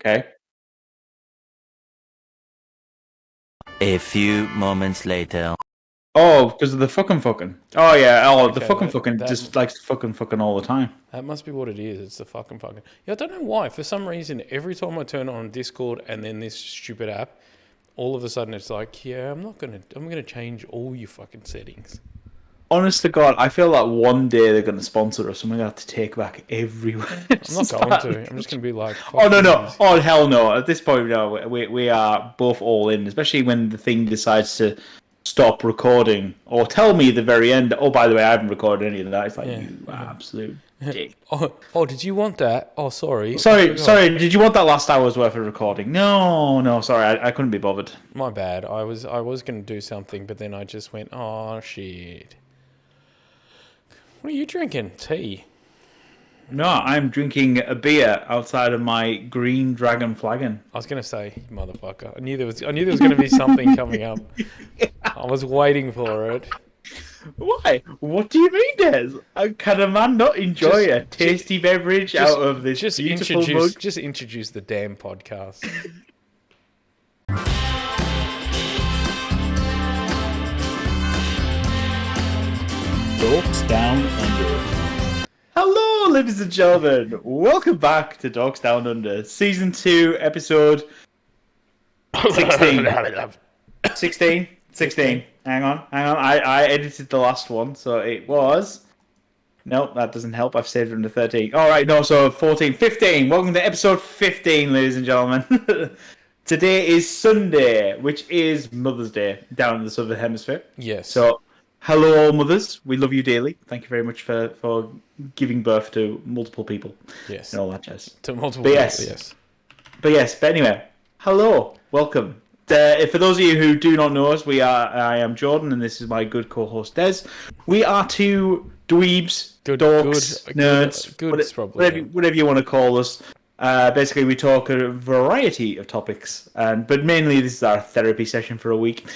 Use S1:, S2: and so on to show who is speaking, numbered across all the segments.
S1: Okay.
S2: A few moments later.
S1: Oh, because of the fucking. Oh yeah. Oh, the
S3: Okay,
S1: fucking
S3: that
S1: just likes fucking all the time.
S3: that must be what it is. It's the fucking. Yeah, I don't know why. For some reason, every time I turn on Discord and then this stupid app, all of a sudden it's like, yeah, I'm gonna change all your fucking settings.
S1: Honest to God, I feel like one day they're going to sponsor us, and we're going to have to take back every
S3: I'm not going
S1: part of the
S3: to. I'm just
S1: country.
S3: gonna be like,
S1: Oh
S3: fuck
S1: no,
S3: you.
S1: no! Oh hell no! At this point, no. We are both all in, especially when the thing decides to stop recording or tell me at the very end. Oh, by the way, I haven't recorded any of that. It's like
S3: Yeah.
S1: you absolute dick.
S3: Oh, did you want that? Oh, sorry, I
S1: Sorry,
S3: forgot.
S1: sorry. Did you want that last hour's worth of recording? No, no. Sorry, I couldn't be bothered.
S3: My bad. I was gonna do something, but then I just went, oh shit. What are you drinking? Tea.
S1: No, I'm drinking a beer outside of my green dragon flagon.
S3: I was gonna say, motherfucker. I knew there was gonna be something coming up. I was waiting for it.
S1: Why? What do you mean, Des? Can a man not enjoy a tasty beverage out of this beautiful mug?
S3: Just introduce the damn podcast.
S1: Dorks Down Under. Hello, ladies and gentlemen. Welcome back to Dorks Down Under, Season 2, Episode 16. 16? 16. Hang on. I edited the last one, so it was... Nope, that doesn't help. I've saved it under 13. Alright, no, so 14. 15. Welcome to Episode 15, ladies and gentlemen. Today is Sunday, which is Mother's Day down in the Southern Hemisphere.
S3: Yes.
S1: So... hello, all mothers. We love you dearly. Thank you very much for giving birth to multiple people.
S3: Yes.
S1: And all that jazz.
S3: To multiple
S1: But
S3: people,
S1: yes.
S3: yes.
S1: But anyway, hello. Welcome. For those of you who do not know us, I am Jordan, and this is my good co-host, Des. We are two dweebs, dorks, nerds,
S3: Good's probably.
S1: whatever you want to call us. Basically, we talk a variety of topics, but mainly this is our therapy session for a week,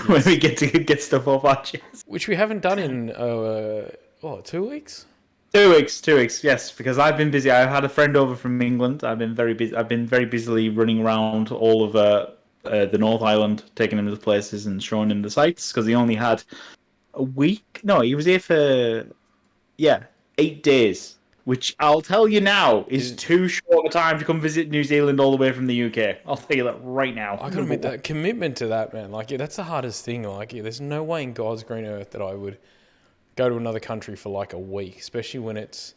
S1: where we get to get stuff off our chest.
S3: Which we haven't done in 2 weeks?
S1: 2 weeks, yes, because I've been busy. I had a friend over from England. I've been very busy. I've been very busily running around all of the North Island, taking him to the places and showing him the sights, because he only had a week. No, he was here for 8 days. Which I'll tell you now is too short a time to come visit New Zealand all the way from the UK. I'll tell you that right now.
S3: I gotta admit, that commitment to that, man. Like, yeah, that's the hardest thing. Like, yeah, there's no way in God's green earth that I would go to another country for like a week, especially when it's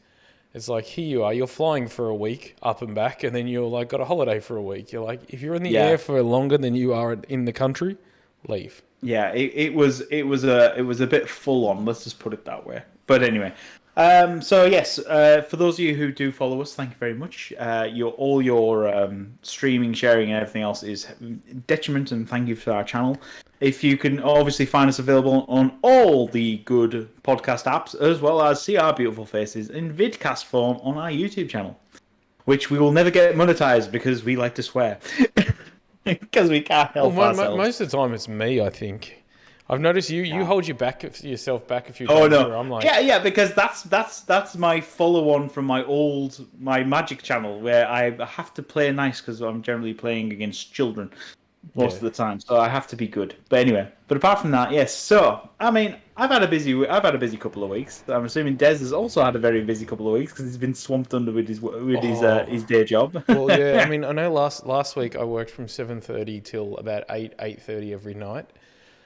S3: like, here you are, you're flying for a week up and back, and then you're like got a holiday for a week. You're like, if you're in the air for longer than you are in the country, leave.
S1: Yeah, it was a bit full on. Let's just put it that way. But anyway. So yes, for those of you who do follow us, thank you very much. Your streaming, sharing, and everything else is detriment, and thank you for our channel. If you can obviously find us available on all the good podcast apps, as well as see our beautiful faces in vidcast form on our YouTube channel, which we will never get monetized because we like to swear, because we can't help ourselves.
S3: Most of the time, it's me. I think. I've noticed you hold yourself back a few
S1: Oh
S3: times.
S1: no!
S3: I'm like,
S1: yeah, because that's my follow-on from my Magic channel, where I have to play nice because I'm generally playing against children most of the time, so I have to be good. But anyway, apart from that, yes. So I mean, I've had a busy couple of weeks. I'm assuming Des has also had a very busy couple of weeks because he's been swamped under with his day job.
S3: Well, yeah. I mean, I know last week I worked from 7:30 till about 8:30 every night.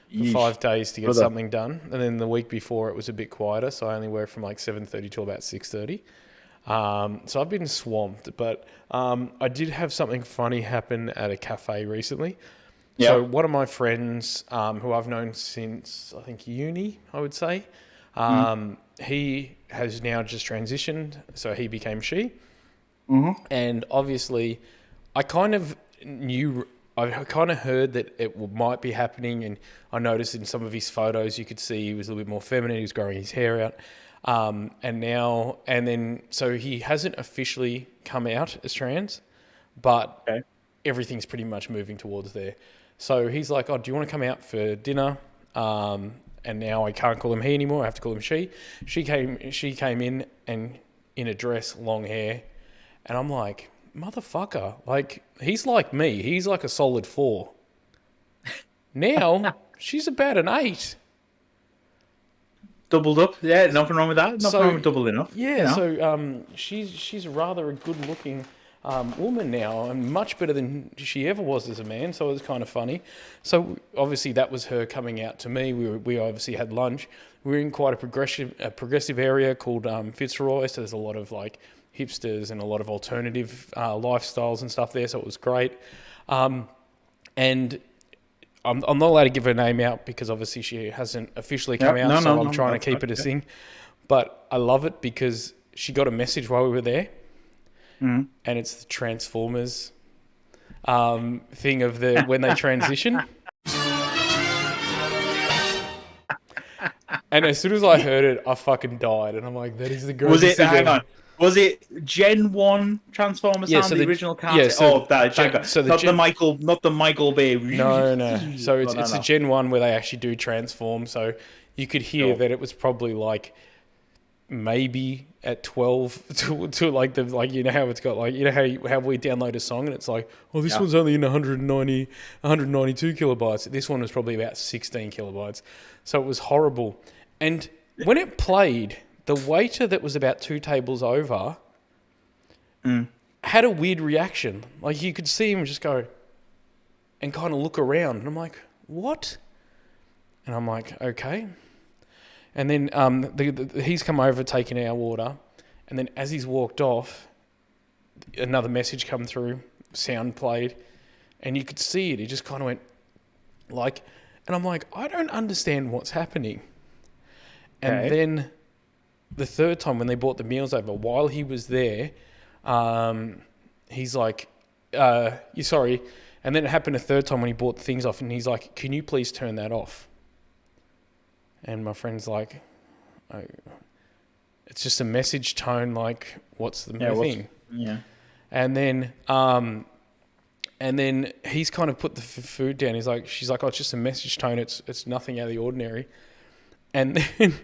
S3: For 5 days to get something done, and then the week before it was a bit quieter, so I only worked from like 7:30 till about 6:30. So I've been swamped, but I did have something funny happen at a cafe recently. Yep. So one of my friends, who I've known since I think uni, I would say, he has now just transitioned, so he became she, and obviously, I kind of heard that it might be happening, and I noticed in some of his photos you could see he was a little bit more feminine. He was growing his hair out, so he hasn't officially come out as trans, but everything's pretty much moving towards there. So he's like, "Oh, do you want to come out for dinner?" And now I can't call him he anymore. I have to call him she. She came in and in a dress, long hair, and I'm like, motherfucker. Like, he's like me. He's like a solid 4. Now, she's about an 8.
S1: Doubled up. Yeah, nothing wrong with that. Nothing wrong with doubling up.
S3: Yeah,
S1: you know?
S3: so she's rather a good-looking woman now, and much better than she ever was as a man, so it was kind of funny. So, obviously, that was her coming out to me. We obviously had lunch. We were in quite a progressive area called Fitzroy, so there's a lot of, like, hipsters and a lot of alternative lifestyles and stuff there, so it was great. And I'm not allowed to give her name out because obviously she hasn't officially come out, so I'm trying to keep it a thing. But I love it because she got a message while we were there, and it's the Transformers thing of the when they transition. And as soon as I heard it, I fucking died, and I'm like, "That is the greatest thing." Hang on.
S1: Was it Gen 1 Transformers sound, the original cast?
S3: Yeah, so
S1: not the Michael Bay.
S3: No. So it's a Gen 1 where they actually do transform. So you could hear that it was probably like maybe at 12 to like the, like, you know how it's got, like, you know how we download a song and it's like, oh, this one's only in 192 kilobytes. This one was probably about 16 kilobytes. So it was horrible. And when it played, the waiter that was about 2 tables over had a weird reaction. Like, you could see him just go and kind of look around. And I'm like, what? And I'm like, okay. And then he's come over taking our order. And then as he's walked off, another message come through, sound played. And you could see it. He just kind of went like... And I'm like, I don't understand what's happening. And then... the third time when they brought the meals over, while he was there, he's like, you sorry. And then it happened a third time when he brought the things off, and he's like, can you please turn that off? And my friend's like, oh, it's just a message tone, like, what's the thing?
S1: Yeah.
S3: And then he's kind of put the food down. She's like, oh, it's just a message tone. It's nothing out of the ordinary. And then...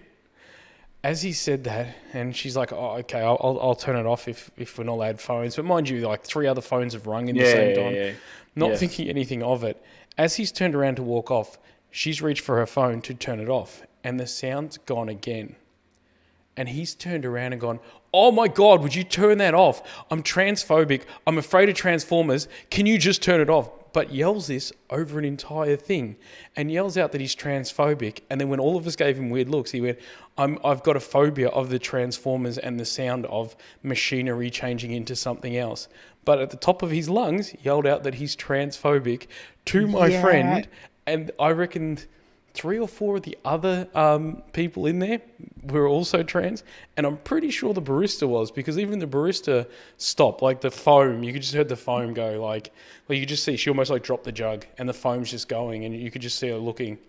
S3: as he said that, and she's like, "Oh, okay, I'll turn it off if we're not allowed phones." But mind you, like 3 other phones have rung in the same time. Not thinking anything of it. As he's turned around to walk off, she's reached for her phone to turn it off, and the sound's gone again. And he's turned around and gone, "Oh my God, would you turn that off? I'm transphobic. I'm afraid of Transformers. Can you just turn it off?" But yells this over an entire thing and yells out that he's transphobic. And then when all of us gave him weird looks, he went, I've got a phobia of the Transformers and the sound of machinery changing into something else. But at the top of his lungs, yelled out that he's transphobic to my friend. And I reckoned 3 or 4 of the other people in there were also trans, and I'm pretty sure the barista was, because even the barista stopped. Like the foam, you could just heard the foam go, like you could just see she almost like dropped the jug, and the foam's just going, and you could just see her looking.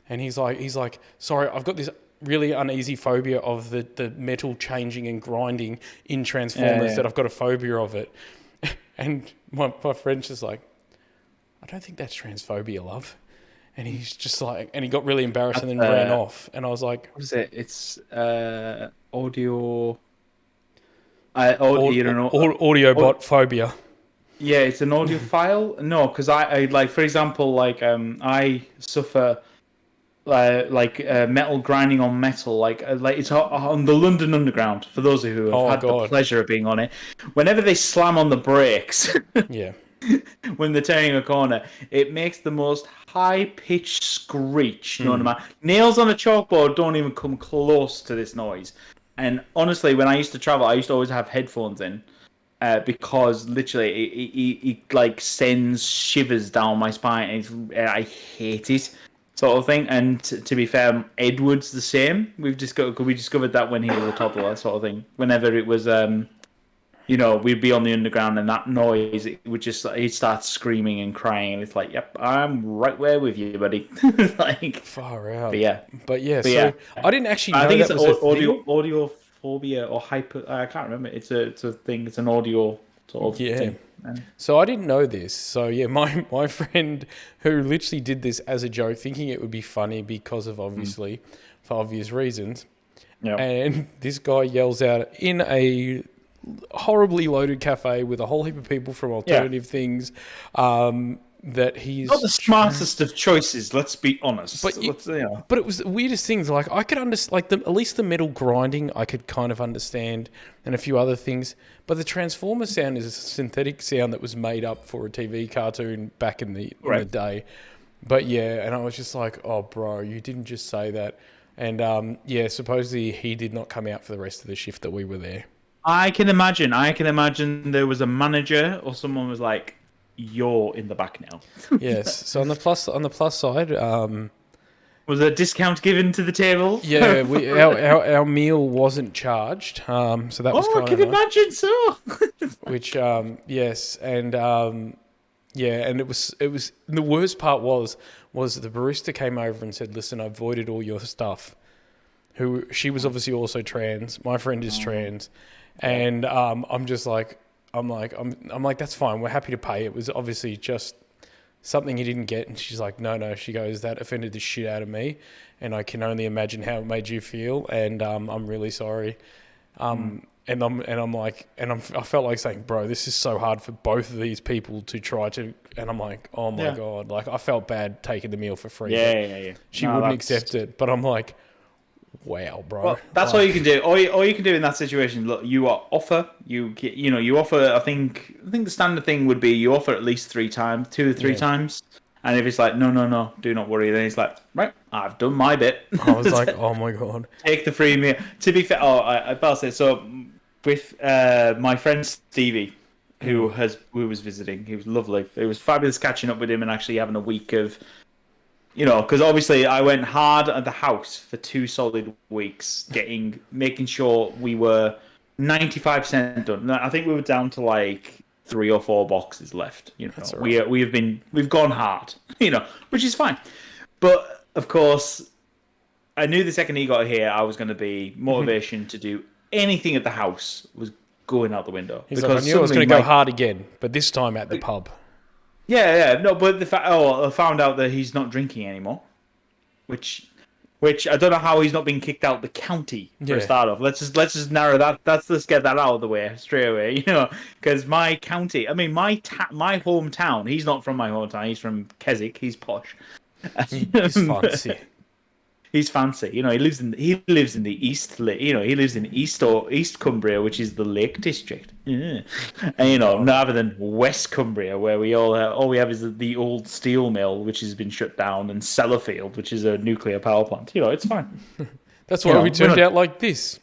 S3: And he's like, sorry, I've got this really uneasy phobia of the metal changing and grinding in Transformers that I've got a phobia of it. And my friend's just like, I don't think that's transphobia, love. And he's just like, and he got really embarrassed and then ran off. And I was like,
S1: what is it? It's audio.
S3: Audio bot phobia.
S1: Yeah, it's an audio file. No, because I like, for example, like I suffer metal grinding on metal. Like it's on the London Underground. For those who have had the pleasure of being on it, whenever they slam on the brakes,
S3: yeah.
S1: When they're turning a corner, it makes the most high-pitched screech. You know what I mean? Nails on a chalkboard don't even come close to this noise. And honestly, when I used to travel, I used to always have headphones in because literally it like sends shivers down my spine. And I hate it, sort of thing. And to be fair, Edward's the same. We discovered that when he was a toddler, sort of thing. Whenever it was we'd be on the underground and that noise, it would just, he'd start screaming and crying, and it's like, yep, I'm right there with you, buddy. Like,
S3: far out.
S1: But yeah.
S3: I didn't actually know
S1: I think
S3: that
S1: it's
S3: was
S1: audiophobia or hyper. I can't remember. It's a thing. It's an audio sort of thing.
S3: So I didn't know this. So yeah, my friend who literally did this as a joke, thinking it would be funny because of for obvious reasons. Yeah. And this guy yells out in a horribly loaded cafe with a whole heap of people from alternative things. That he's
S1: not the smartest of choices. Let's be honest.
S3: But but it was the weirdest things. Like I could understand, like at least the metal grinding, I could kind of understand, and a few other things. But the Transformer sound is a synthetic sound that was made up for a TV cartoon back in the day. But yeah, and I was just like, oh, bro, you didn't just say that. And yeah, supposedly he did not come out for the rest of the shift that we were there.
S1: I can imagine there was a manager or someone was like, "You're in the back now."
S3: Yes. So on the plus side,
S1: was a discount given to the table?
S3: Yeah, our meal wasn't charged. So that was kind of
S1: I can imagine so.
S3: Which yes, and yeah, and it was the worst part was the barista came over and said, "Listen, I voided all your stuff." She was obviously also trans. My friend is trans, and I'm like, that's fine. We're happy to pay. It was obviously just something he didn't get. And she's like, no. She goes, that offended the shit out of me, and I can only imagine how it made you feel. And I'm really sorry. And I felt like saying, bro, this is so hard for both of these people to try to. And I'm like, oh my god, like I felt bad taking the meal for free.
S1: Yeah.
S3: She wouldn't accept it, but I'm like, wow, bro.
S1: Well, that's all you can do. All you can do in that situation. Look, you offer. You offer. I think the standard thing would be you offer at least 2 or 3 times. And if it's like no, do not worry, then he's like, right, I've done my bit.
S3: I was like, oh my god,
S1: take the free meal. To be fair, I'll say so. With my friend Stevie, who was visiting, he was lovely. It was fabulous catching up with him and actually having a week of. Because obviously I went hard at the house for 2 solid weeks, making sure we were 95% done. I think we were down to like 3 or 4 boxes left.
S3: That's all right.
S1: We've gone hard, which is fine. But of course, I knew the second he got here, I was going to be motivation to do anything at the house was going out the window.
S3: He's like, I knew I was going to go hard again, but this time at the pub.
S1: Yeah. No, but I found out that he's not drinking anymore, which I don't know how he's not been kicked out of the county for a start off. Let's just narrow that. Let's get that out of the way straight away. Because my county, I mean my hometown. He's not from my hometown. He's from Keswick. He's posh.
S3: He's fancy.
S1: He's fancy. He lives in the East. He lives in East Cumbria, which is the Lake District. Yeah. And rather than West Cumbria, where we all we have is the old steel mill, which has been shut down, and Sellafield, which is a nuclear power plant. It's fine.
S3: That's why we turned out like this.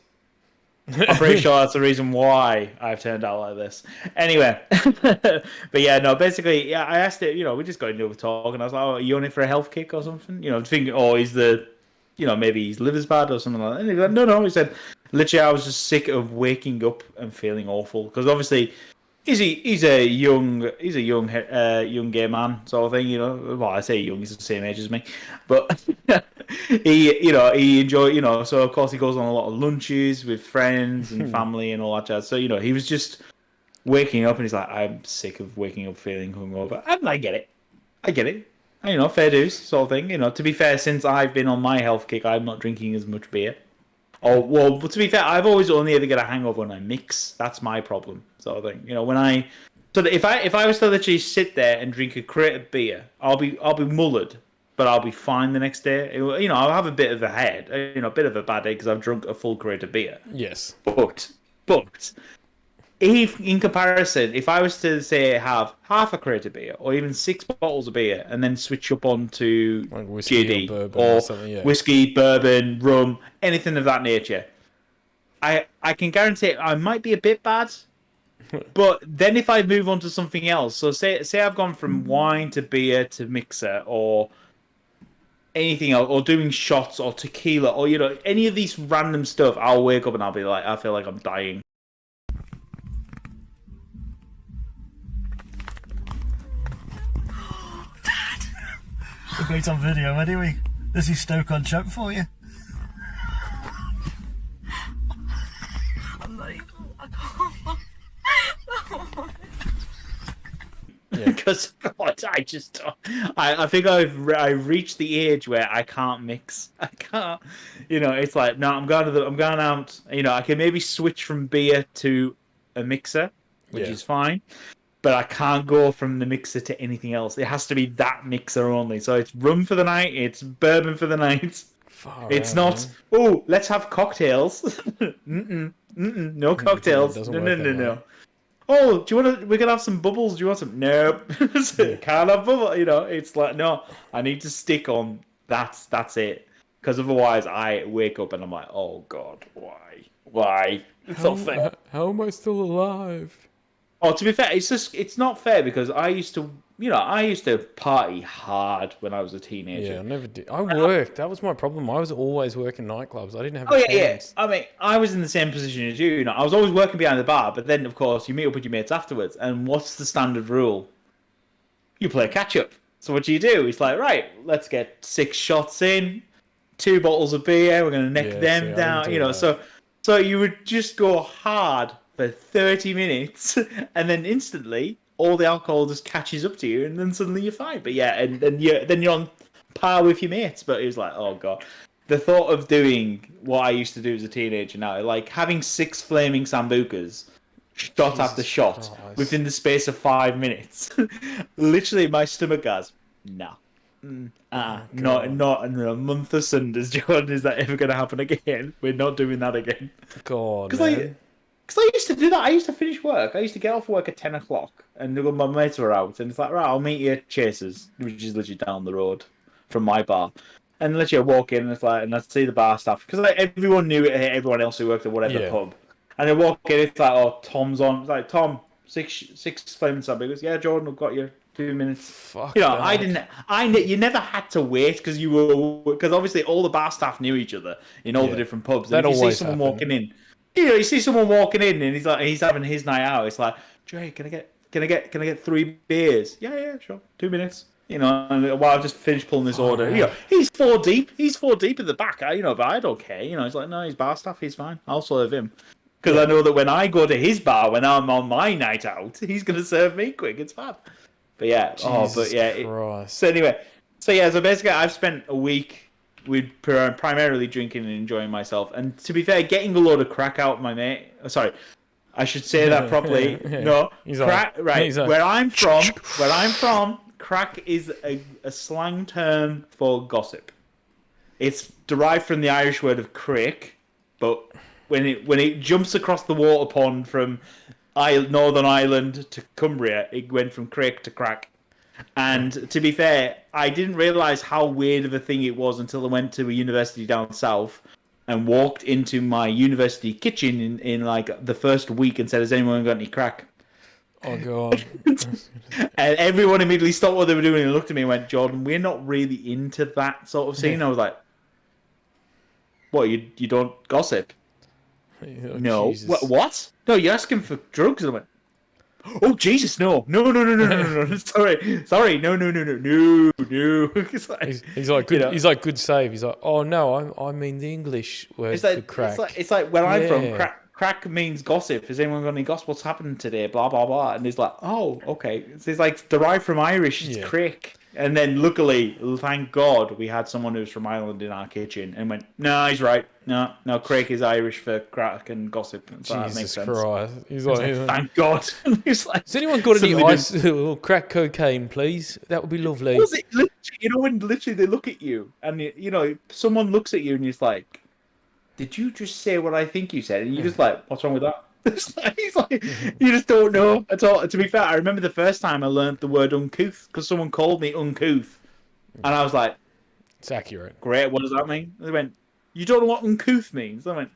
S1: I'm pretty sure that's the reason why I've turned out like this. Anyway, but yeah, no. Basically, I asked it. We just got into a talk, and I was like, "Oh, are you on it for a health kick or something?" Thinking, "Oh, he's the." Maybe his liver's bad or something like that. And he said, no. He said, literally, I was just sick of waking up and feeling awful because obviously, he's a young gay man sort of thing. Well, I say young, he's the same age as me, but he enjoyed. So of course he goes on a lot of lunches with friends and family and all that jazz. So he was just waking up and he's like, I'm sick of waking up feeling hungover, and I get it. Fair dues sort of thing. To be fair, since I've been on my health kick, I'm not drinking as much beer. Well, to be fair, I've always only ever get a hangover when I mix. That's my problem, sort of thing. If I was to literally sit there and drink a crate of beer, I'll be mullered, but I'll be fine the next day. I'll have a bit of a head, a bit of a bad day because I've drunk a full crate of beer.
S3: Yes,
S1: but. In comparison, if I was to say have half a crate of beer or even 6 bottles of beer and then switch up onto
S3: like whiskey
S1: GD
S3: or bourbon or
S1: whiskey, bourbon, rum, anything of that nature, I can guarantee I might be a bit bad. But then if I move on to something else, so say I've gone from wine to beer to mixer or anything else, or doing shots or tequila or any of these random stuff, I'll wake up and I'll be like, I feel like I'm dying.
S4: Great on video anyway. This is Stoke-on-Trent for you.
S5: I'm like,
S1: Because I think I reached the age where I can't mix. I can't. It's like no, I'm going out. I can maybe switch from beer to a mixer, which
S3: Yeah.
S1: is fine. But I can't go from the mixer to anything else. It has to be that mixer only. So it's rum for the night, it's bourbon for the night.
S3: Far
S1: It's
S3: out,
S1: not,
S3: man.
S1: oh, let's have cocktails. No cocktails.
S3: doesn't
S1: No,
S3: work
S1: no,
S3: that
S1: no,
S3: way.
S1: no. Oh, do you want to? We're gonna have some bubbles. Do you want some? Nope. Can't have bubbles. You know, it's like no. I need to stick on. That's it. Because otherwise, I wake up and I'm like, oh god, why? It's not fair.
S3: How am I still alive?
S1: Oh, to be fair, it's not fair because I used to party hard when I was a teenager.
S3: Yeah, I never did. I worked. That was my problem. I was always working nightclubs. I didn't have
S1: Oh
S3: a
S1: yeah, yeah.
S3: chance.
S1: I mean, I was in the same position as you. You know, I was always working behind the bar, but then of course you meet up with your mates afterwards. And what's the standard rule? You play catch up. So what do? It's like, right, let's get 6 shots in, 2 bottles of beer. We're gonna neck
S3: Yeah,
S1: them
S3: see, I
S1: down.
S3: didn't
S1: You
S3: do
S1: know,
S3: that.
S1: so you would just go hard for 30 minutes, and then instantly all the alcohol just catches up to you, and then suddenly you're fine. But yeah, and then you're on par with your mates. But it was like, oh god. The thought of doing what I used to do as a teenager now, like having 6 flaming sambucas, shot after
S3: Jesus
S1: shot,
S3: Christ.
S1: within the space of 5 minutes. Literally, my stomach goes, no. Not in a month of Sundays, Jordan. Is that ever going to happen again? We're not doing that again.
S3: God,
S1: Because
S3: man.
S1: I used to do that. I used to finish work. I used to get off work at 10 o'clock, and my mates were out, and it's like, right, I'll meet you at Chasers, which is literally down the road from my bar. And literally, I walk in, and it's like, and I see the bar staff because like everyone knew everyone else who worked at whatever
S3: Yeah.
S1: pub. And I walk in, it's like, oh, Tom's on. It's like, Tom, six flaming sambucas. Yeah, Jordan, I've got you 2 minutes.
S3: Fuck
S1: You know,
S3: that.
S1: you never had to wait because because obviously all the bar staff knew each other in all the different pubs.
S3: That
S1: And if you see
S3: always
S1: someone
S3: happened.
S1: walking in, you see someone walking in and he's having his night out. It's like, Jay, can I get 3 beers? Yeah, sure. 2 minutes. You know, and while I've just finished pulling this order. You know, he's 4 deep. He's 4 deep at the back. But I don't care. You know, he's like, no, he's bar staff. He's fine. I'll serve him. Because I know that when I go to his bar, when I'm on my night out, he's going to serve me quick. It's fab. But yeah,
S3: Jesus Christ.
S1: So anyway, so basically I've spent a week with primarily drinking and enjoying myself. And to be fair, getting a load of crack out of my mate. Sorry, I should say that properly. No,
S3: He's
S1: crack.
S3: like-
S1: Right,
S3: he's like-
S1: where I'm from, crack is a slang term for gossip. It's derived from the Irish word of craic, but when it jumps across the water pond from Northern Ireland to Cumbria, it went from craic to crack. And to be fair, I didn't realise how weird of a thing it was until I went to a university down south and walked into my university kitchen in like the first week and said, has anyone got any crack?
S3: Oh, God.
S1: And everyone immediately stopped what they were doing and looked at me and went, Jordan, we're not really into that sort of scene. I was like, what, you don't gossip?
S3: Oh,
S1: No.
S3: Jesus.
S1: What? No, you're asking for drugs? And I went, oh, Jesus, no. No. Sorry. No. It's like,
S3: He's like good.
S1: you know.
S3: He's like good save. He's like, oh no, I mean the English word
S1: It's
S3: for
S1: like,
S3: crack.
S1: it's like where I'm from,
S3: Yeah.
S1: crack means gossip. Has anyone got any gossip? What's happened today? Blah, blah, blah. And he's like, oh, okay. So it's like derived from Irish. It's
S3: Yeah.
S1: crick. And then luckily, thank God, we had someone who's from Ireland in our kitchen and went, no, he's right. No, crick is Irish for crack and gossip. So that makes
S3: Jesus
S1: sense.
S3: Christ. He's like,
S1: Thank God. He's like,
S3: has anyone got any
S1: suddenly
S3: ice or crack cocaine, please? That would be lovely.
S1: Was it literally, when literally they look at you and someone looks at you and he's like, did you just say what I think you said? And you're just like, what's wrong with that? He's like, you just don't know at all. To be fair, I remember the first time I learned the word uncouth because someone called me uncouth. And I was like,
S3: It's accurate.
S1: great, what does that mean? And they went, you don't know what uncouth means? I went,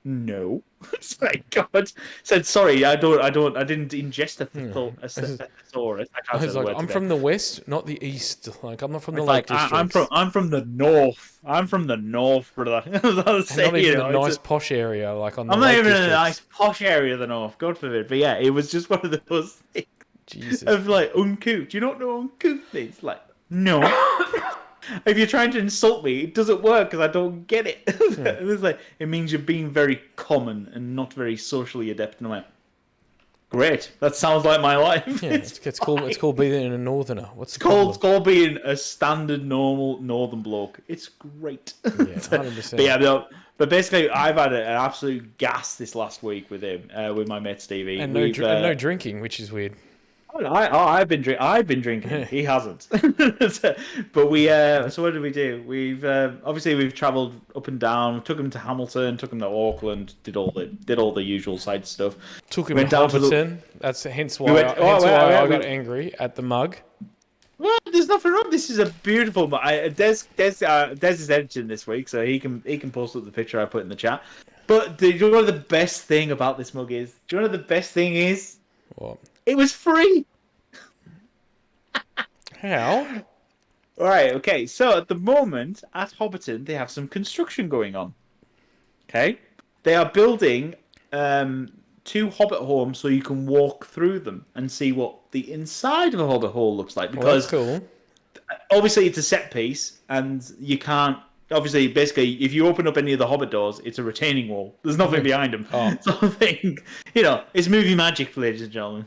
S1: no. It's like, God. Said, sorry, I didn't ingest a thesaurus. I can't
S3: I
S1: say
S3: was
S1: the
S3: like,
S1: word
S3: I'm
S1: today.
S3: from the west, not the east. Like, I'm not from the
S1: It's
S3: Lake
S1: like,
S3: District.
S1: I'm from the north. I'm from the north, brother. I was
S3: And not
S1: saying,
S3: even a nice posh area, like on the
S1: I'm not
S3: Lake
S1: even in a
S3: Districts.
S1: nice posh area of the north, God forbid. But yeah, it was just one of those things
S3: Jesus.
S1: of like uncouth. Do you not know what uncouth means? Like, no. If you're trying to insult me, it doesn't work because I don't get it. It's like, it means you're being very common and not very socially adept. And I went, Great. That sounds like my life.
S3: Yeah, it's called being a northerner. What's the
S1: It's called being a standard normal northern bloke. It's great.
S3: Yeah, 100%.
S1: But yeah, no, but basically, I've had an absolute gas this last week with him, with my mate Stevie,
S3: and no drinking, which is weird.
S1: I've been drinking. He hasn't. But we. So what did we do? We've travelled up and down. Took him to Hamilton. Took him to Auckland. Did all the usual side stuff.
S3: Took him to Hobbiton. That's hence why I got angry at the mug.
S1: Well, there's nothing wrong. This is a beautiful. Dez is editing this week, so he can post up the picture I put in the chat. But do you know what the best thing about this mug is? Do you know what the best thing is?
S3: What?
S1: It was free.
S3: How?
S1: All right. Okay. So at the moment at Hobbiton, they have some construction going on. Okay. They are building 2 Hobbit homes so you can walk through them and see what the inside of a Hobbit hole looks like. Because
S3: cool.
S1: Obviously it's a set piece, and you can't. Obviously, basically, if you open up any of the Hobbit doors, it's a retaining wall. There's nothing behind them.
S3: Oh.
S1: So I think, it's movie magic, ladies and gentlemen.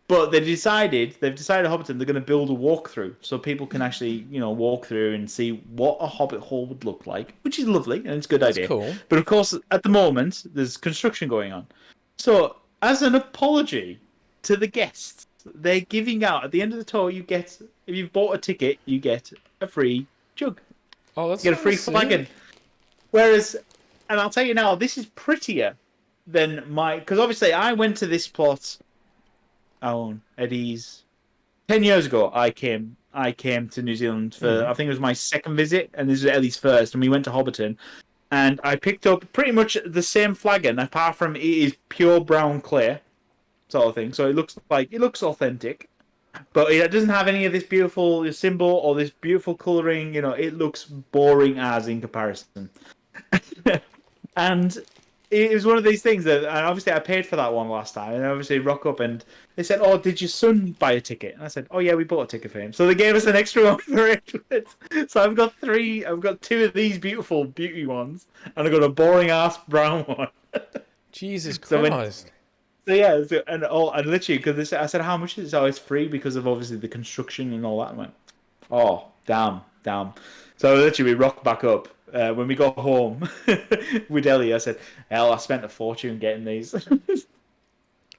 S1: But they've decided Hobbiton, they're going to build a walkthrough so people can actually, walk through and see what a Hobbit hole would look like, which is lovely and it's a good idea.
S3: Cool.
S1: But of course, at the moment, there's construction going on. So, as an apology to the guests, they're giving out at the end of the tour. If you've bought a ticket, you get a free jug.
S3: Oh, that's
S1: You get a free flagon. Whereas, and I'll tell you now, this is prettier than because obviously I went to this plot. Eddie's 10 years ago. I came to New Zealand for I think it was my second visit, and this was Eddie's first, and we went to Hobbiton, and I picked up pretty much the same flagon, apart from it is pure brown clay sort of thing. So it looks authentic, but it doesn't have any of this beautiful symbol or this beautiful colouring. It looks boring as in comparison. And it was one of these things that, and obviously I paid for that one last time, and obviously rock up and they said, "Oh, did your son buy a ticket?" And I said, "Oh yeah, we bought a ticket for him." So they gave us an extra one for it. So I've got 2 of these beautiful beauty ones, and I've got a boring ass brown one.
S3: Jesus Christ.
S1: And literally, because I said, "How much is it?" Oh, it's free because of obviously the construction and all that. I went, "Oh, damn." So literally, we rocked back up. When we got home with Ellie, I said, "Hell, I spent a fortune getting these."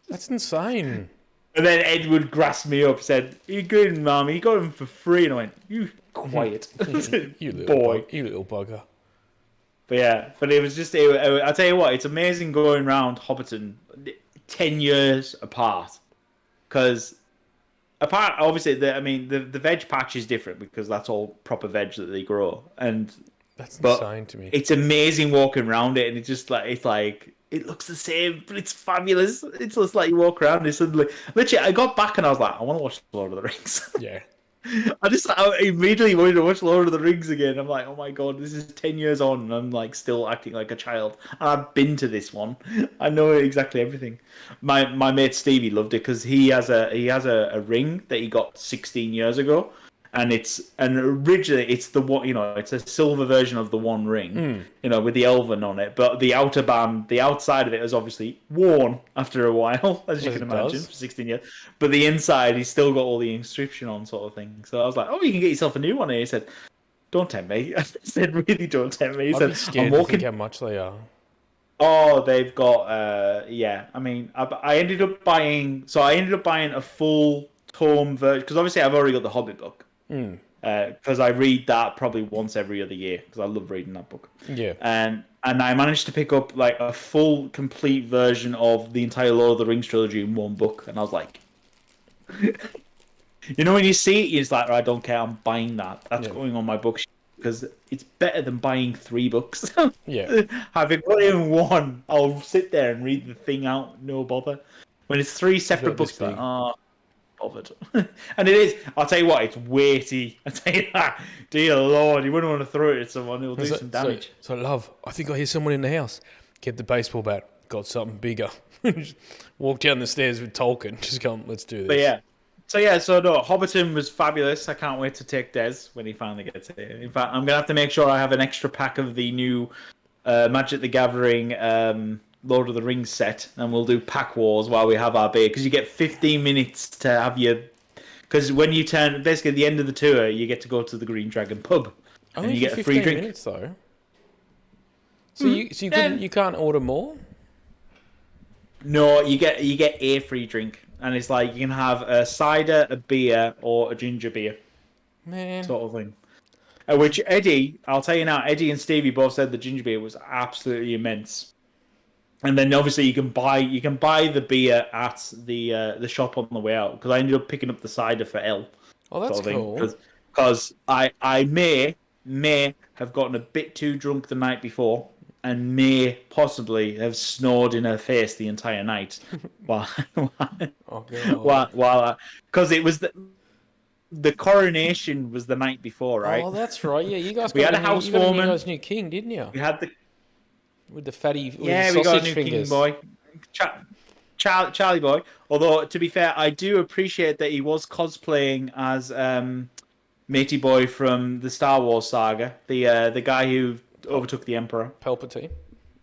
S3: That's insane.
S1: And then Edward grasped me up and said, "You good, Mum? You got them for free." And I went, "You quiet,
S3: you little
S1: boy,
S3: you little bugger."
S1: But it was just. I tell you what, it's amazing going around Hobbiton 10 years apart, because obviously the veg patch is different because that's all proper veg that they grow, and
S3: that's insane to me.
S1: It's amazing walking around it, and it's just like it looks the same, but it's fabulous. It's just like you walk around and suddenly, literally, I got back and I was like, I want to watch Lord of the Rings.
S3: Yeah.
S1: I immediately wanted to watch Lord of the Rings again. I'm like, oh my god, this is 10 years on, and I'm like still acting like a child. And I've been to this one. I know exactly everything. My mate Stevie loved it because he has a ring that he got 16 years ago, and originally it's the one, it's a silver version of the One Ring, with the elven on it, but the outside of it is obviously worn after a while, as you can imagine, for 16 years. But the inside, he's still got all the inscription on, sort of thing. So I was like, "Oh, you can get yourself a new one." And he said, "Don't tempt me." I said, "Really, don't tempt me." He said,
S3: "I'm walking." Think how much they are.
S1: Oh, they've got yeah. I mean, I ended up buying a full tome version because obviously I've already got the Hobbit book. Because I read that probably once every other year because I love reading that book.
S3: Yeah.
S1: And I managed to pick up like a full, complete version of the entire Lord of the Rings trilogy in one book, and I was like, when you see it, you're just like, "I don't care, I'm buying that. That's going on my bookshelf because it's better than buying 3 books."
S3: Yeah.
S1: Having got in one, I'll sit there and read the thing out, no bother. When it's 3 separate books, bothered. And it is, I'll tell you what, it's weighty. I tell you that, dear Lord, you wouldn't want to throw it at someone, it'll do some damage.
S3: So love, I think I hear someone in the house. Get the baseball bat, got something bigger. Walk down the stairs with Tolkien, just come, let's do this.
S1: But so no, Hobbiton was fabulous. I can't wait to take Dez when he finally gets here. In fact, I'm gonna have to make sure I have an extra pack of the new Magic the Gathering Lord of the Rings set, and we'll do pack wars while we have our beer, because you get 15 minutes to have your. Because when you turn, basically at the end of the tour, you get to go to the Green Dragon pub, and you get a free drink.
S3: Minutes though. So you can't order more.
S1: No, you get a free drink, and it's like you can have a cider, a beer, or a ginger beer,
S3: Man,
S1: sort of thing. Which Eddie, I'll tell you now, Eddie and Stevie both said the ginger beer was absolutely immense. And then obviously you can buy the beer at the shop on the way out, because I ended up picking up the cider for L.
S3: Oh, that's cool.
S1: Because I may have gotten a bit too drunk the night before, and may possibly have snored in her face the entire night because it was the coronation was the night before, right?
S3: Oh, that's right. Yeah, you guys
S1: we had a housewarming.
S3: You guys' new king, didn't you?
S1: We had
S3: with the fatty,
S1: we got a new
S3: fingers.
S1: king boy, Charlie boy. Although to be fair, I do appreciate that he was cosplaying as Matey Boy from the Star Wars saga, the guy who overtook the Emperor.
S3: Palpatine.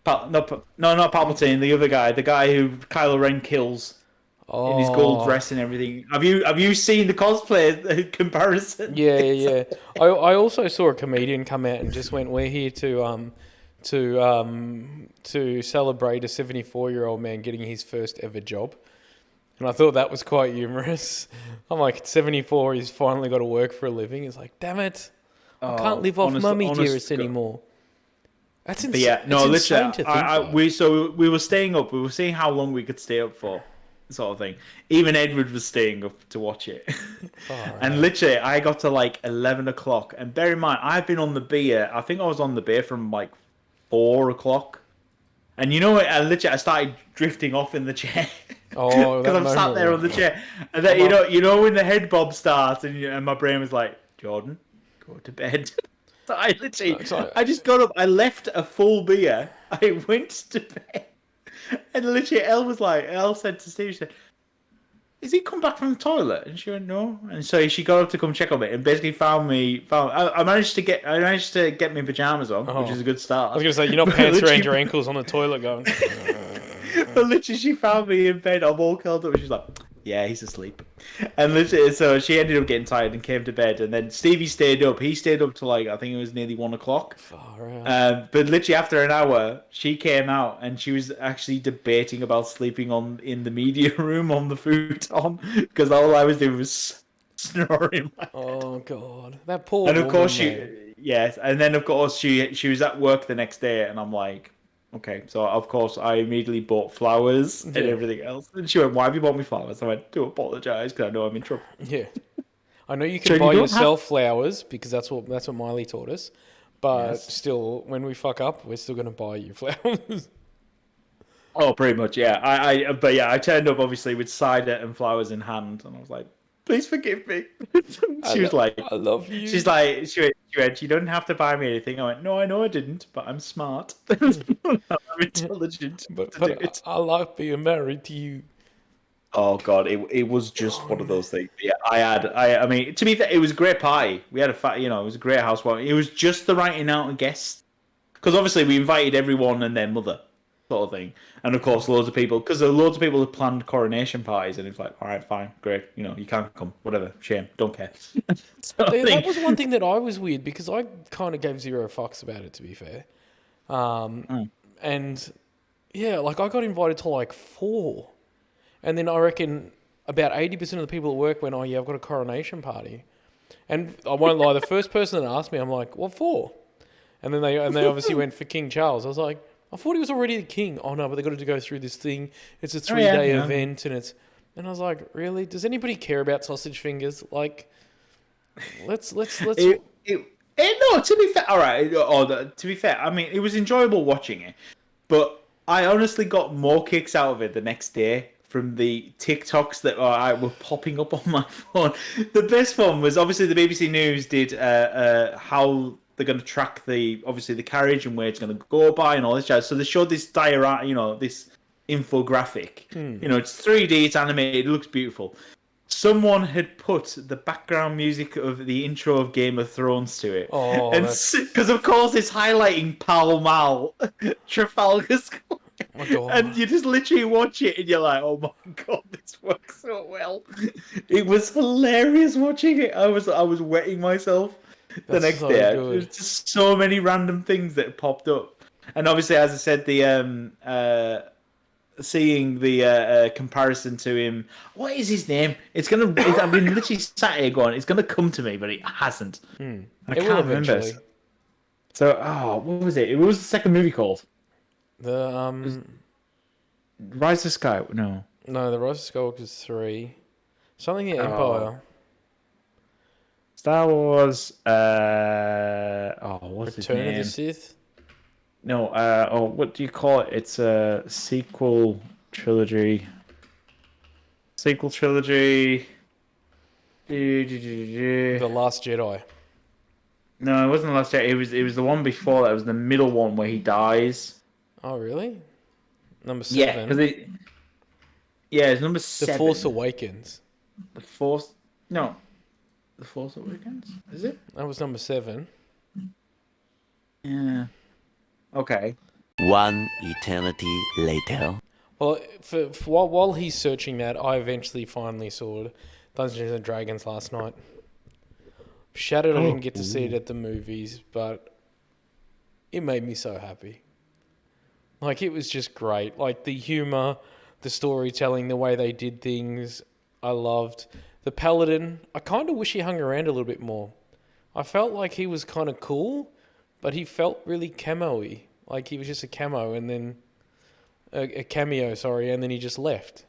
S1: No, not Palpatine. The other guy, the guy who Kylo Ren kills in his gold dress and everything. Have you seen the cosplay comparison?
S3: Yeah. I also saw a comedian come out and just went, "We're here to celebrate a 74-year-old man getting his first ever job." And I thought that was quite humorous. I'm like, 74, he's finally got to work for a living. He's like, damn it, I can't live off mummy dearest anymore. That's insane. Yeah, no,
S1: literally, we were staying up. We were seeing how long we could stay up for, sort of thing. Even Edward was staying up to watch it. And literally, I got to like 11 o'clock. And bear in mind, I've been on the beer. I think I was on the beer from like 4 o'clock. And you know what? I started drifting off in the chair.
S3: Oh,
S1: because I'm sat there on the chair. And then, you know when the head bob starts and my brain was like, Jordan, go to bed. So I literally, I just got up. I left a full beer. I went to bed. And literally, Elle said to Steve, she said, "Is he come back from the toilet?" And she went, "No." And so she got up to come check on me, and basically I managed to get my pajamas on, which is a good start.
S3: I was gonna say, you're not pants around your ankles on the toilet going.
S1: But literally, she found me in bed. I'm all curled up, and she's like, "Yeah, he's asleep." And literally, so she ended up getting tired and came to bed. And then Stevie stayed up. He stayed up till like I think it was nearly 1 o'clock. But literally after an hour, she came out and she was actually debating about sleeping in the media room on the futon, because all I was doing was snoring.
S3: Oh God, that poor.
S1: And of course and then of course she was at work the next day, and I'm like, okay, so of course I immediately bought flowers and everything else. And she went, "Why have you bought me flowers?" I went, "To apologise, because I know I'm in trouble."
S3: Yeah, I know you can buy yourself flowers, because that's what Miley taught us. But still, when we fuck up, we're still going to buy you flowers.
S1: Oh, pretty much, yeah. I turned up obviously with cider and flowers in hand, and I was like, "Please forgive me." She was like,
S3: "I love you."
S1: She's like, she went, "You don't have to buy me anything." I went, "No, I know I didn't, but I'm smart. I'm intelligent
S3: but
S1: to do it.
S3: I like being married to you."
S1: Oh God, it was just one of those things. Yeah, I mean, to be fair, it was a great party. We had it was a great housewarming. It was just the right amount of guests, because obviously we invited everyone and their mother, sort of thing, and of course loads of people, because loads of people had planned coronation parties, and it's like, all right, fine, great, you can't come, whatever, shame, don't care.
S3: That was one thing that I was weird, because I kind of gave zero fucks about it, to be fair, and yeah, like I got invited to like 4. And then I reckon about 80% of the people at work went, "Oh yeah, I've got a coronation party." And I won't lie, the first person that asked me, I'm like, "What for?" And then they obviously went for King Charles. I was like, "I thought he was already the king." "Oh no, but they got to go through this thing. It's a 3-day event, and I was like, "Really? Does anybody care about sausage fingers? Like, let's." No,
S1: to be fair, all right. To be fair, I mean, it was enjoyable watching it, but I honestly got more kicks out of it the next day from the TikToks that were popping up on my phone. The best one was obviously the BBC News did how they're going to track the carriage and where it's going to go by and all this jazz. So they showed this this infographic. It's 3D, it's animated, it looks beautiful. Someone had put the background music of the intro of Game of Thrones to it.
S3: Oh,
S1: because of course it's highlighting Pall Mall, Trafalgar Square.
S3: Oh my God.
S1: And you just literally watch it and you're like, oh my God, this works so well. It was hilarious watching it. I was wetting myself the
S3: That's
S1: next
S3: so
S1: day.
S3: good.
S1: There's just so many random things that popped up. And obviously, as I said, the seeing the comparison to him. What is his name? I've been literally sat here going, it's gonna come to me, but it hasn't. I
S3: It will
S1: can't remember.
S3: eventually.
S1: So, what was it? What was the second movie called?
S3: The
S1: Rise of Sky? No.
S3: No, the Rise of Skywalker is 3. Something the Empire.
S1: Star Wars. What's his
S3: Return of
S1: name?
S3: the Sith.
S1: No. What do you call it? It's a sequel trilogy. Sequel trilogy.
S3: The Last Jedi.
S1: No, it wasn't the last Jedi. It was the one before that. It was the middle one where he dies.
S3: Oh, really? Number 7.
S1: Yeah, because it's number 7.
S3: The Force Awakens.
S1: The Force. No, the Force Awakens. Is it?
S3: That was number 7.
S1: Yeah. Okay.
S2: One eternity later.
S3: Well, while he's searching that, I eventually finally saw Dungeons and Dragons last night. Shattered, I didn't get to see it at the movies, but it made me so happy. Like, it was just great. Like, the humour, the storytelling, the way they did things, I loved. The Paladin, I kind of wish he hung around a little bit more. I felt like he was kind of cool, but he felt really camo-y. Like, he was just a camo, and then... A cameo, sorry, and then he just left.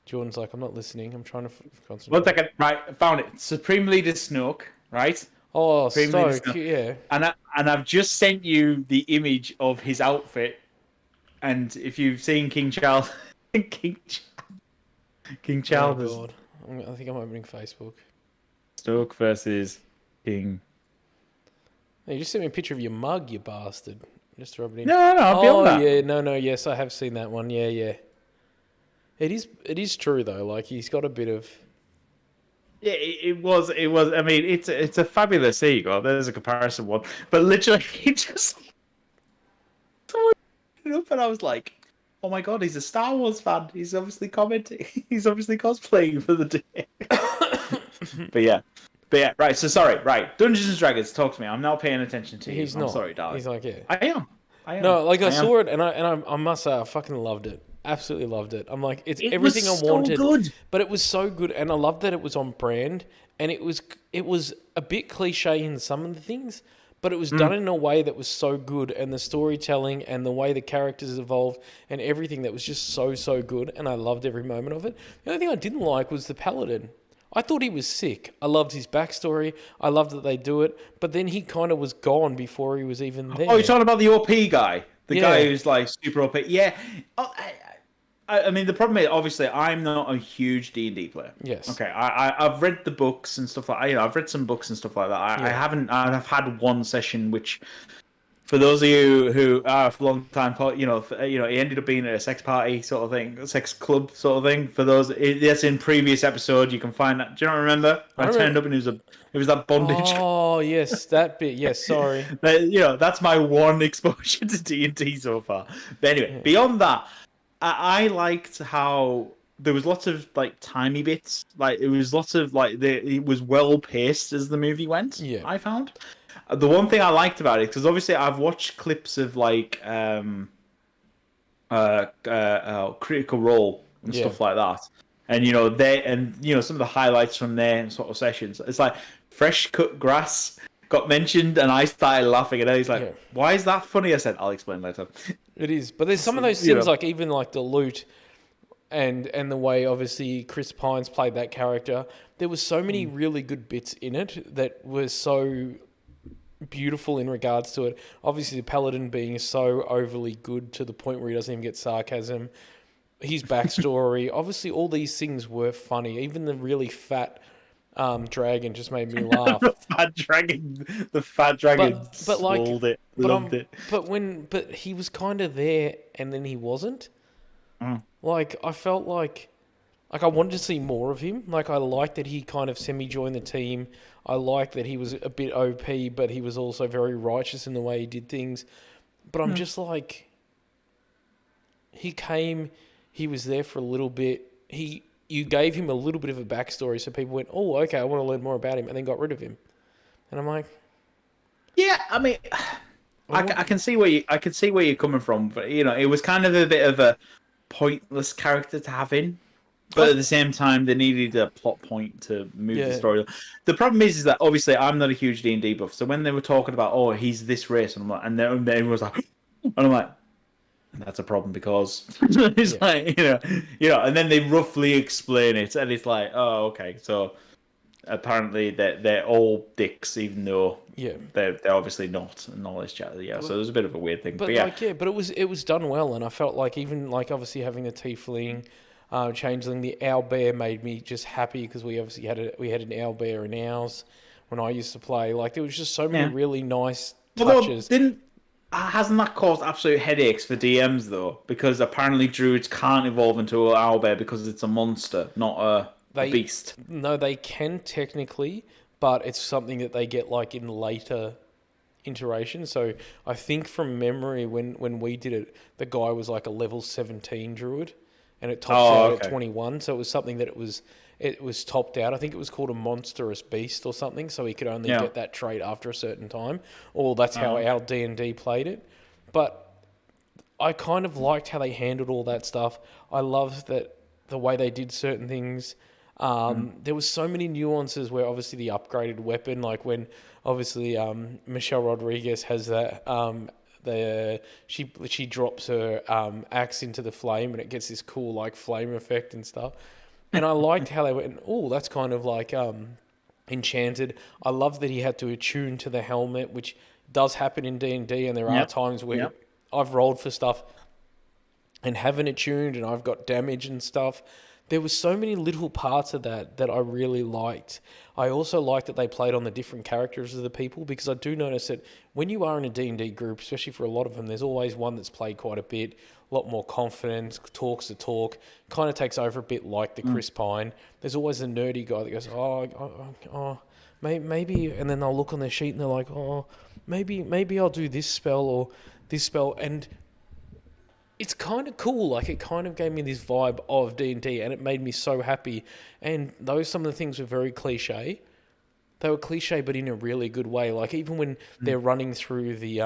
S3: Jordan's like, I'm not listening. I'm trying to concentrate.
S1: 1 second. Right, I found it. Supreme Leader Snoke, right?
S3: Oh,
S1: Supreme
S3: so
S1: Leader Snoke.
S3: cute, yeah.
S1: And I've just sent you the image of his outfit. And if you've seen King Charles, King Charles,
S3: Oh, God. I think I'm opening Facebook.
S1: Snoke versus King.
S3: Hey, you just sent me a picture of your mug, you bastard. Just rub it in.
S1: No, beyond that.
S3: Yeah, no, yes, I have seen that one. Yeah. It is true though. Like, he's got a bit of.
S1: Yeah, it was. I mean, it's a fabulous. There you go. There's a comparison one. But literally, he just someone picked it up, and I was like, "Oh my God, he's a Star Wars fan. He's obviously commenting. He's obviously cosplaying for the day." But yeah. Right. So sorry. Right, Dungeons and Dragons. Talk to me. I'm not paying attention to you.
S3: He's
S1: I'm
S3: not.
S1: sorry, darling.
S3: He's like, yeah.
S1: I am.
S3: No, like I saw it, and I must say, I fucking loved it. Absolutely loved it. I'm like, it's everything I wanted.
S1: Good.
S3: But it was so good, and I loved that it was on brand, and it was a bit cliche in some of the things, but it was done in a way that was so good, and the storytelling and the way the characters evolved and everything that was just so good, and I loved every moment of it. The only thing I didn't like was the Paladin. I thought he was sick. I loved his backstory. I loved that they do it, but then he kind of was gone before he was even there.
S1: Oh, you're talking about the OP guy, the
S3: Yeah.
S1: guy who's like super OP. Yeah. Oh, I mean, the problem is obviously I'm not a huge D&D player.
S3: Yes.
S1: Okay. I've read the books and stuff like that. I've read some books and stuff like that. I've had one session which, for those of you who are for a long time, it ended up being a sex party sort of thing, a sex club sort of thing. For those, that's in previous episode. You can find that. Do you not remember? I turned up and it was that bondage.
S3: Oh yes, that bit. Yes, sorry.
S1: That's my one exposure to D&D so far. But anyway, beyond that, I liked how there was lots of like tiny bits. Like it was lots of it was well paced as the movie went.
S3: Yeah.
S1: I found. The one thing I liked about it, because obviously I've watched clips of Critical Role and stuff like that, and some of the highlights from their sort of sessions. It's like fresh cut grass got mentioned, and I started laughing, and he's like, "Why is that funny?" I said, "I'll explain later."
S3: It is, but there's some of those things like even like the loot, and the way obviously Chris Pines played that character. There was so many really good bits in it that were so beautiful in regards to it. Obviously, the Paladin being so overly good to the point where he doesn't even get sarcasm. His backstory, obviously, all these things were funny. Even the really fat dragon just made me laugh.
S1: The fat dragon,
S3: but like,
S1: sold it, loved it.
S3: But he was kind of there, and then he wasn't. Like I felt like I wanted to see more of him. Like I liked that he kind of semi-joined the team. I liked that he was a bit OP, but he was also very righteous in the way he did things. But I'm just like, he came, he was there for a little bit. You gave him a little bit of a backstory, so people went, "Oh, okay, I want to learn more about him," and then got rid of him. And I'm like,
S1: Yeah, I mean, I can see where you're coming from, but it was kind of a bit of a pointless character to have in. But at the same time, they needed a plot point to move the story. The problem is that obviously I'm not a huge D&D buff, so when they were talking about, oh, he's this race, and I'm like, and then everyone was like, and I'm like, that's a problem because it's like and then they roughly explain it, and it's like, oh, okay, so apparently they're all dicks, even though they're obviously not, and all this chat. Yeah, so there's a bit of a weird thing, but
S3: but it was done well, and I felt like even like obviously having the tiefling. Changeling, the owlbear made me just happy because we obviously had an owlbear in ours when I used to play. Like there was just so many really nice touches.
S1: Hasn't that caused absolute headaches for DMs though? Because apparently druids can't evolve into an owlbear because it's a monster, not a beast.
S3: No, they can technically, but it's something that they get like in later iterations. So I think from memory, when we did it, the guy was like a level 17 druid. And it tops out at 21, so it was something that it was topped out. I think it was called a monstrous beast or something, so he could only get that trait after a certain time. Or that's how our D&D played it. But I kind of liked how they handled all that stuff. I loved that the way they did certain things. There was so many nuances where obviously the upgraded weapon, like when obviously Michelle Rodriguez has that. She drops her axe into the flame and it gets this cool like flame effect and stuff. And I liked how they went, oh, that's kind of like enchanted. I love that he had to attune to the helmet, which does happen in D&D, and there are times where I've rolled for stuff and haven't attuned and I've got damage and stuff. There was so many little parts of that I really liked. I also liked that they played on the different characters of the people, because I do notice that when you are in a D&D group, especially for a lot of them, there's always one that's played quite a bit, a lot more confident, talks the talk, kind of takes over a bit like the Chris Pine. There's always a nerdy guy that goes, maybe, and then they'll look on their sheet and they're like, maybe I'll do this spell or this spell, and it's kind of cool. Like, it kind of gave me this vibe of D&D, and it made me so happy. And those, some of the things were very cliche. They were cliche, but in a really good way. Like, even when they're running through the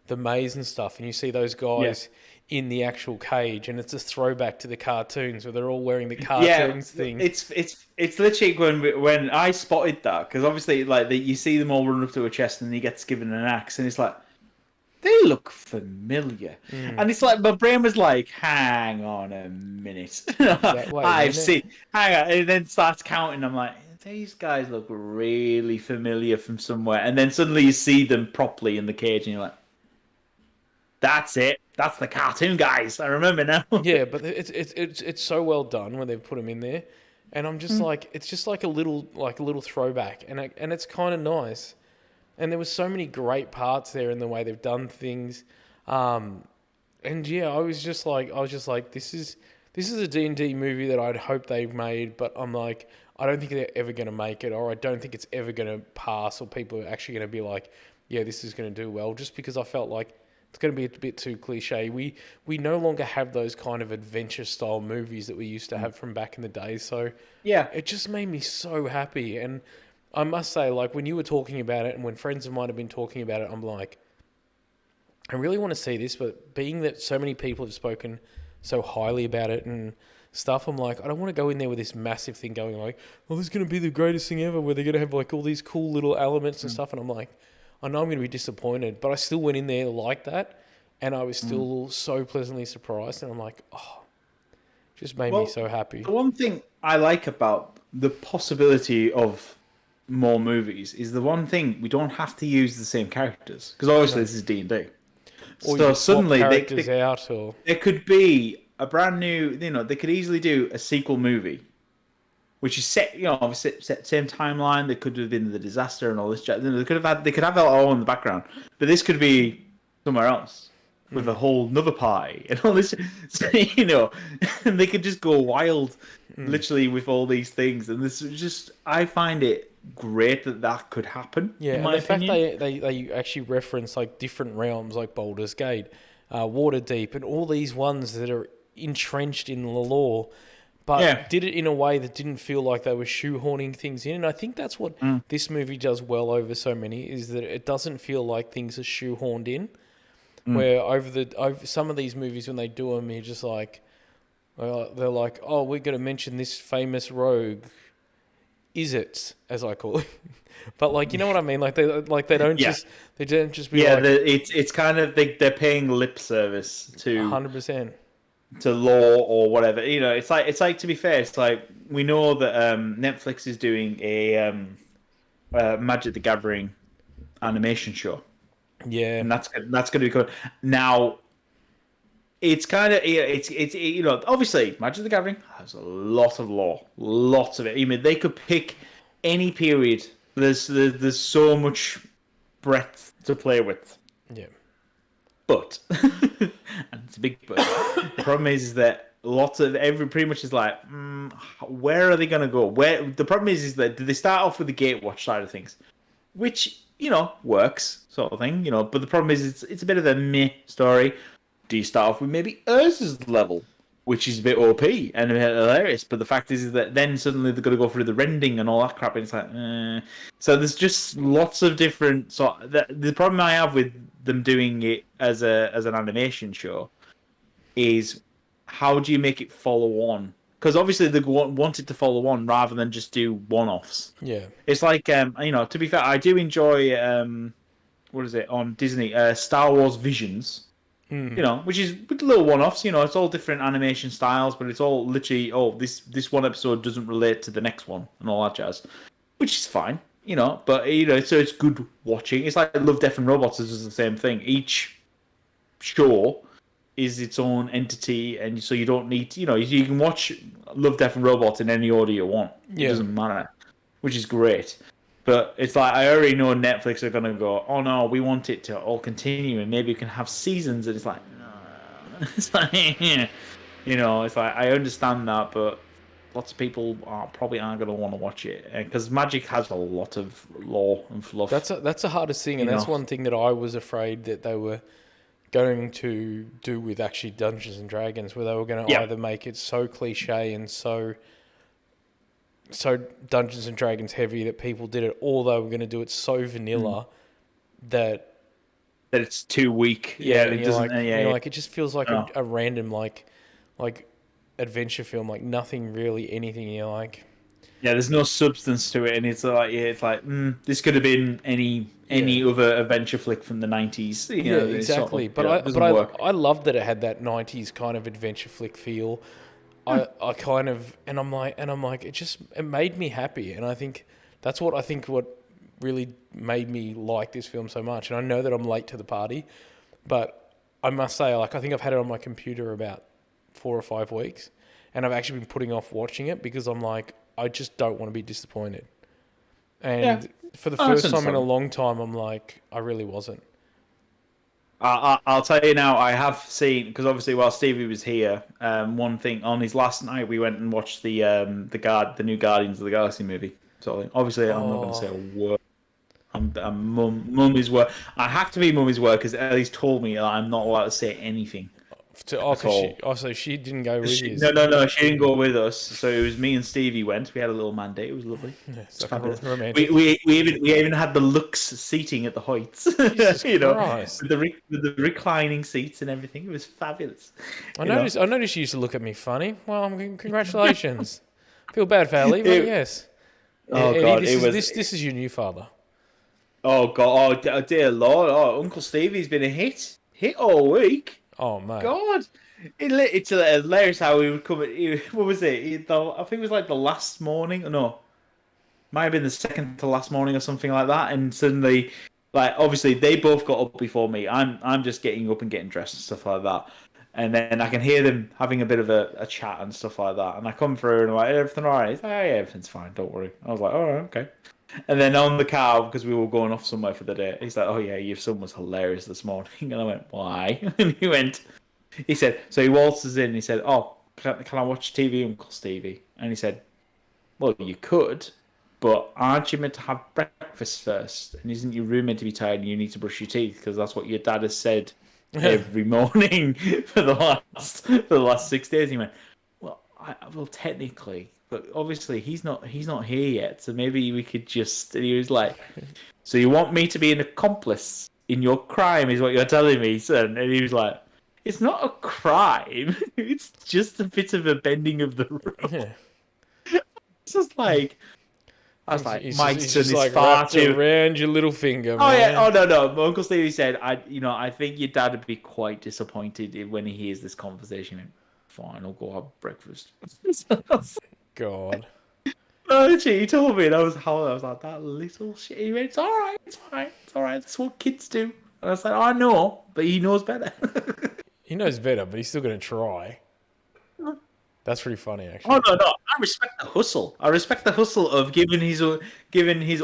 S3: maze and stuff, and you see those guys in the actual cage, and it's a throwback to the cartoons where they're all wearing the cartoons thing.
S1: It's literally when I spotted that, because obviously like you see them all run up to a chest and he gets given an axe, and it's like, they look familiar. And it's like, my brain was like, hang on a minute. I've seen, hang on, and then starts counting. I'm like, these guys look really familiar from somewhere. And then suddenly you see them properly in the cage and you're like, that's it. That's the cartoon guys. I remember now.
S3: Yeah, but it's so well done when they've put them in there. And I'm just like, it's just like a little throwback. And it's kind of nice. And there was so many great parts there in the way they've done things. And yeah, I was just like, this is a D&D movie that I'd hope they made, but I'm like, I don't think they're ever going to make it, or I don't think it's ever going to pass, or people are actually going to be like, yeah, this is going to do well, just because I felt like it's going to be a bit too cliche. We no longer have those kind of adventure style movies that we used to have from back in the day. So yeah, it just made me so happy. And I must say, like, when you were talking about it and when friends of mine have been talking about it, I'm like, I really want to see this, but being that so many people have spoken so highly about it and stuff, I'm like, I don't want to go in there with this massive thing going like, well, this is going to be the greatest thing ever, where they're going to have like all these cool little elements and stuff. And I'm like, I know I'm going to be disappointed, but I still went in there like that. And I was still so pleasantly surprised. And I'm like, oh, just made me so happy.
S1: The one thing I like about the possibility of more movies is the one thing, we don't have to use the same characters, because obviously this is D&D. So suddenly there could be a brand new, they could easily do a sequel movie, which is set, set same timeline. They could have been the disaster and all this. They could have it all in the background, but this could be somewhere else with a whole nother pie and all this, and they could just go wild, literally, with all these things. And this is just, I find it great that could happen.
S3: Yeah,
S1: in
S3: and
S1: my
S3: the fact
S1: opinion.
S3: they actually reference like different realms like Baldur's Gate, Waterdeep, and all these ones that are entrenched in the lore,
S1: Yeah.
S3: but did it in a way that didn't feel like they were shoehorning things in. And I think that's what this movie does well over so many, is that it doesn't feel like things are shoehorned in. Where over some of these movies, when they do them, you're just like, they're like, oh, we're going to mention this famous rogue. Is it, as I call it? But like, you know what I mean? Like they don't
S1: Yeah.
S3: just be
S1: Yeah,
S3: like
S1: it's kind of they're paying lip service to
S3: 100%.
S1: law or whatever. It's like to be fair, it's like we know that Netflix is doing a Magic the Gathering animation show,
S3: Yeah,
S1: and that's going to be cool. Now, it's kind of it's obviously Magic the Gathering has a lot of lore, lots of it. I mean, they could pick any period. There's so much breadth to play with.
S3: yeah,
S1: But and it's a big but. The problem is that lots of pretty much is like, where are they going to go? Where the problem is that do they start off with the Gatewatch side of things, which works sort of thing, But the problem is it's a bit of a meh story. Do you start off with maybe Urza's level, which is a bit OP and a bit hilarious? But the fact is that then suddenly they're going to go through the rending and all that crap, and it's like, So there's just lots of different. So the problem I have with them doing it as an animation show is how do you make it follow on? Because obviously they wanted to follow on rather than just do one-offs.
S3: yeah,
S1: It's like to be fair, I do enjoy what is it on Disney? Star Wars Visions. Which is with little one-offs. It's all different animation styles, but it's all literally, this one episode doesn't relate to the next one and all that jazz, which is fine. But so it's good watching. It's like Love, Death and Robots is the same thing. Each show is its own entity, and so you don't need to, you can watch Love, Death and Robots in any order you want.
S3: Yeah.
S1: It doesn't matter, which is great. But it's like I already know Netflix are gonna go, oh no, we want it to all continue, and maybe you can have seasons. And it's like, no. It's like, it's like I understand that, but lots of people probably aren't gonna want to watch it because Magic has a lot of lore and fluff.
S3: that's the hardest thing, and that's one thing that I was afraid that they were going to do with actually Dungeons and Dragons, where they were going to either make it so cliche and so Dungeons and Dragons heavy that people did it, or they were going to do it so vanilla that
S1: it's too weak.
S3: Yeah,
S1: it doesn't.
S3: Like it just feels like a random like adventure film, like nothing really anything. You're like,
S1: yeah, there's no substance to it, and it's like this could have been any other adventure flick from the 90s.
S3: Exactly. I love that it had that 90s kind of adventure flick feel. I kind of, and I'm like, it made me happy, and I think that's what really made me like this film so much. And I know that I'm late to the party, but I must say, like, I think I've had it on my computer about 4 or 5 weeks, and I've actually been putting off watching it because I'm like, I just don't want to be disappointed. And for the first time in a long time, I'm like, I really wasn't.
S1: I'll tell you now, I have seen, because obviously while Stevie was here, one thing, on his last night, we went and watched the new Guardians of the Galaxy movie. So obviously I'm not going to say a word. I'm mummy's word. I have to be mummy's word because Ellie's told me that I'm not allowed to say anything.
S3: So she didn't go with you.
S1: No, she didn't go with us. So it was me and Stevie went. We had a little mandate. It was lovely.
S3: Yeah,
S1: it's fabulous.
S3: Romantic.
S1: We even had the Lux seating at the Heights. With the reclining seats and everything. It was fabulous.
S3: I noticed you used to look at me funny. Well, congratulations. Feel bad for Ali, but yes.
S1: Oh
S3: Eddie,
S1: God,
S3: this is your new father.
S1: Oh God, oh dear Lord, Uncle Stevie's been a hit all week.
S3: Oh mate,
S1: God, it's hilarious how he would come. What was it? I think it was like the last morning. No, might have been the second to last morning or something like that. And suddenly, like obviously they both got up before me. I'm just getting up and getting dressed and stuff like that. And then I can hear them having a bit of a chat and stuff like that. And I come through and I'm like, everything all right? He's like, oh, yeah, everything's fine. Don't worry. I was like, oh, okay. And then on the car, because we were going off somewhere for the day, he's like, oh, yeah, your son was hilarious this morning. And I went, why? And he said, so he waltzes in and he said, oh, can I watch TV, Uncle Stevie? And he said, well, you could, but aren't you meant to have breakfast first? And isn't your room meant to be tired and you need to brush your teeth? Because that's what your dad has said every morning for the last 6 days. He went, well, technically, but obviously he's not here yet. So maybe we could just. And he was like, so you want me to be an accomplice in your crime? Is what you're telling me, son? And he was like, it's not a crime. It's just a bit of a bending of the rule.
S3: Yeah.
S1: It's just like. I was like,
S3: He's
S1: my
S3: just,
S1: son
S3: he's
S1: is
S3: like
S1: far
S3: wrapped
S1: too.
S3: around your little finger.
S1: Oh
S3: man.
S1: yeah. Oh no. My Uncle Stevie said, I think your dad would be quite disappointed when he hears this conversation. And, fine, I'll go have breakfast.
S3: God.
S1: Literally, he told me, and I was like, that little shit. He went, it's all right, it's fine, it's all right. That's what kids do. And I was like, I know, but he knows better.
S3: He knows better, but he's still going to try. That's pretty funny, actually.
S1: Oh no, I respect the hustle. I respect the hustle of giving his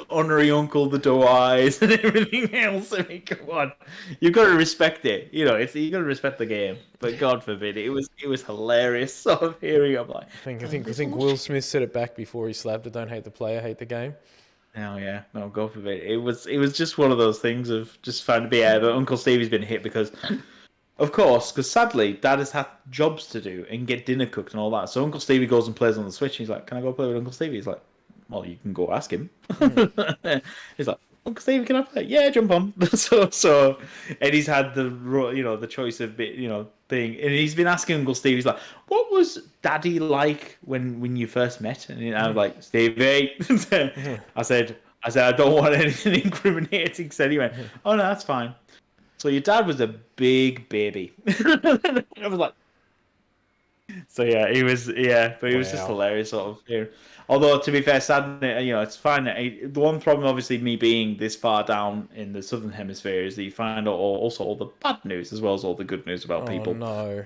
S1: honorary uncle the doe eyes and everything else. I mean, come on, you've got to respect it. You know, you got to respect the game. But God forbid, it was hilarious. Sort of hearing, I'm like,
S3: I think Will Smith said it back before he slapped it. Don't hate the player, hate the game.
S1: oh yeah, no, God forbid. It was just one of those things of just fun to be. Yeah, but Uncle Stevie's been hit because. Of course, because sadly, Dad has had jobs to do and get dinner cooked and all that. So Uncle Stevie goes and plays on the Switch. And he's like, "Can I go play with Uncle Stevie?" He's like, "Well, you can go ask him." He's like, "Uncle Stevie, can I play?" Yeah, jump on. so Eddie's had the choice of thing, and he's been asking Uncle Stevie. He's like, "What was Daddy like when you first met?" And I was like, "Stevie," I said, "I don't want anything incriminating." So he went, "Oh no, that's fine." So your dad was a big baby. I was like, so yeah, but he was just hilarious, sort of. Yeah. Although to be fair, sad, it's fine. The one problem, obviously, me being this far down in the southern hemisphere, is that you find out also all the bad news as well as all the good news about people.
S3: No.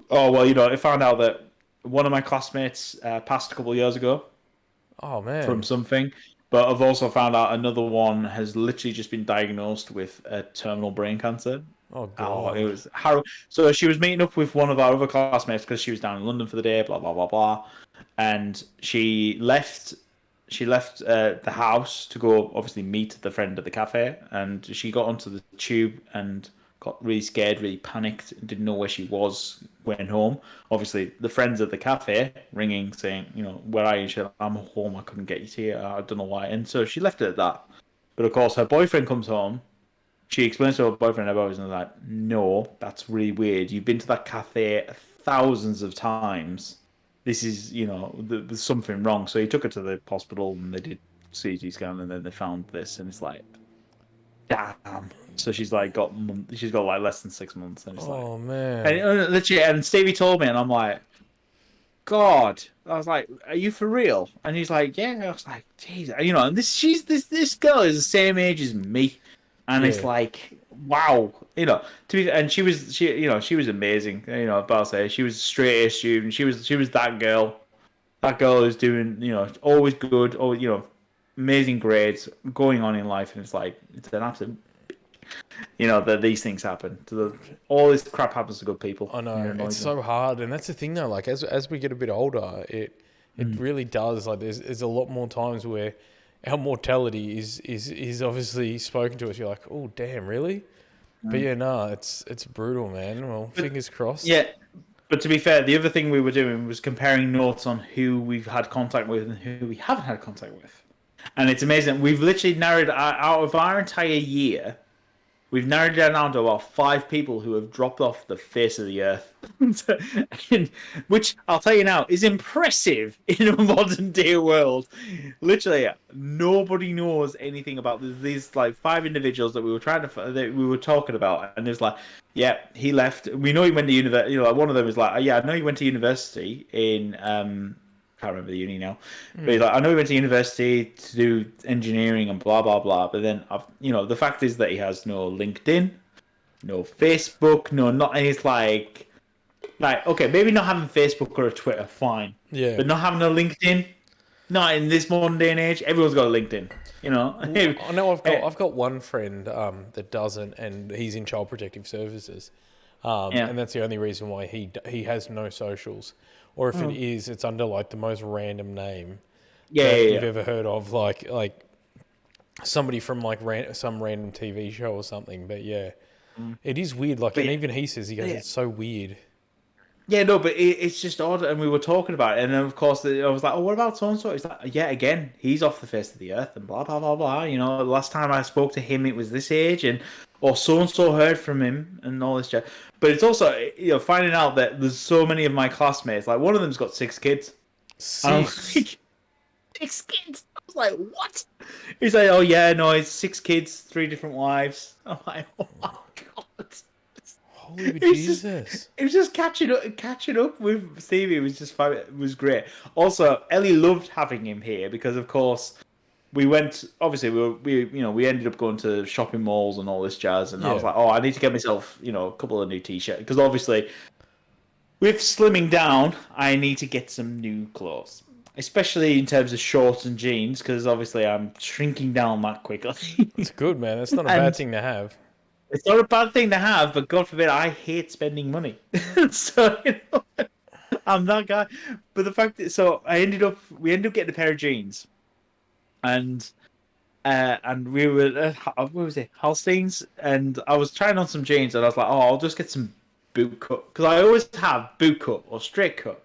S1: Oh well, I found out that one of my classmates passed a couple of years ago.
S3: Oh man.
S1: From something. But I've also found out another one has literally just been diagnosed with a terminal brain cancer.
S3: Oh god.
S1: It was horrible. So she was meeting up with one of our other classmates because she was down in London for the day. Blah blah blah blah, and she left. She left the house to go obviously meet the friend at the cafe, and she got onto the tube and got really scared, really panicked, didn't know where she was, went home. Obviously, the friends at the cafe ringing, saying, where are you? She said, I'm home, I couldn't get you here, I don't know why. And so she left it at that. But of course, her boyfriend comes home. She explains to her boyfriend about it, and they're like, no, that's really weird. You've been to that cafe thousands of times. This is, there's something wrong. So he took her to the hospital, and they did CT scan, and then they found this, and it's like, damn. So she's got like less than 6 months, and it's
S3: man.
S1: And literally, and Stevie told me, and I'm like, God. I was like, are you for real? And he's like, yeah. I was like, geez, and this girl is the same age as me, and it's like, wow, and she was amazing, but I'll say she was a straight A student. She was that girl who's doing, always good, amazing grades going on in life, and it's like, it's an absolute. That these things happen. All this crap happens to good people.
S3: I know, it's so hard, and that's the thing though. Like as we get a bit older, it really does. Like there's a lot more times where our mortality is obviously spoken to us. You're like, oh damn, really? But yeah, no, it's brutal, man. Well, fingers crossed.
S1: Yeah, but to be fair, the other thing we were doing was comparing notes on who we've had contact with and who we haven't had contact with, and it's amazing. We've literally narrowed out of our entire year. We've narrowed it down to about 5 people who have dropped off the face of the earth. Which, I'll tell you now, is impressive in a modern day world. Literally, nobody knows anything about these 5 individuals that we were talking about. And there's like, yeah, he left. We know he went to university. One of them is like, yeah, I know he went to university in... can't remember the uni now, but he's like, I know he went to university to do engineering and blah blah blah. But then, the fact is that he has no LinkedIn, no Facebook, no not. And it's like okay, maybe not having Facebook or a Twitter, fine, but not having a LinkedIn, not in this modern day and age. Everyone's got a LinkedIn,
S3: I know I've got one friend that doesn't, and he's in Child Protective Services, and that's the only reason why he has no socials. Or if it is, it's under like the most random name. that you've ever heard of, like somebody from like some random TV show or something. But yeah, it is weird. Like, and even he says, it's so weird.
S1: Yeah, no, but it's just odd, and we were talking about it, and then of course I was like, "Oh, what about so and so?" He's like, "Yeah, again, he's off the face of the earth," and blah blah blah blah. You know, the last time I spoke to him, it was this age, and or so and so heard from him, and all this shit. But it's also, you know, finding out that there's so many of my classmates. Like one of them's got 6 kids.
S3: 6.
S1: Like, 6 kids. I was like, "What?" He's like, "Oh yeah, no, it's 6 kids, 3 different wives." I'm like, "Oh my god."
S3: Holy Jesus!
S1: It was just catching up with Stevie. It was just fun. It was great. Also, Ellie loved having him here because, of course, we went. Obviously, we ended up going to shopping malls and all this jazz. And I was like, oh, I need to get myself, a couple of new t-shirts because obviously, with slimming down, I need to get some new clothes, especially in terms of shorts and jeans because obviously I'm shrinking down that quickly.
S3: It's good, man. That's not a bad thing to have.
S1: It's not a bad thing to have, but God forbid, I hate spending money. So, I'm that guy. But the fact that, we ended up getting a pair of jeans. And we were, what was it? Halsteins. And I was trying on some jeans and I was like, oh, I'll just get some boot cut. Because I always have boot cut or straight cut.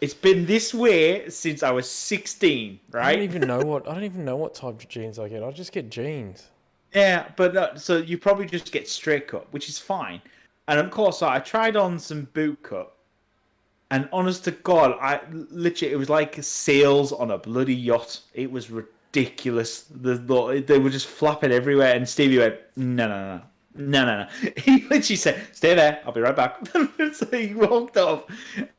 S1: It's been this way since I was 16, right?
S3: I don't even know what type of jeans I get. I just get jeans.
S1: Yeah, but no, so you probably just get straight cut, which is fine. And of course, so I tried on some boot cut, and honest to God, it was like sails on a bloody yacht. It was ridiculous. They were just flapping everywhere, and Stevie went, no. He literally said, "Stay there, I'll be right back." So he walked off,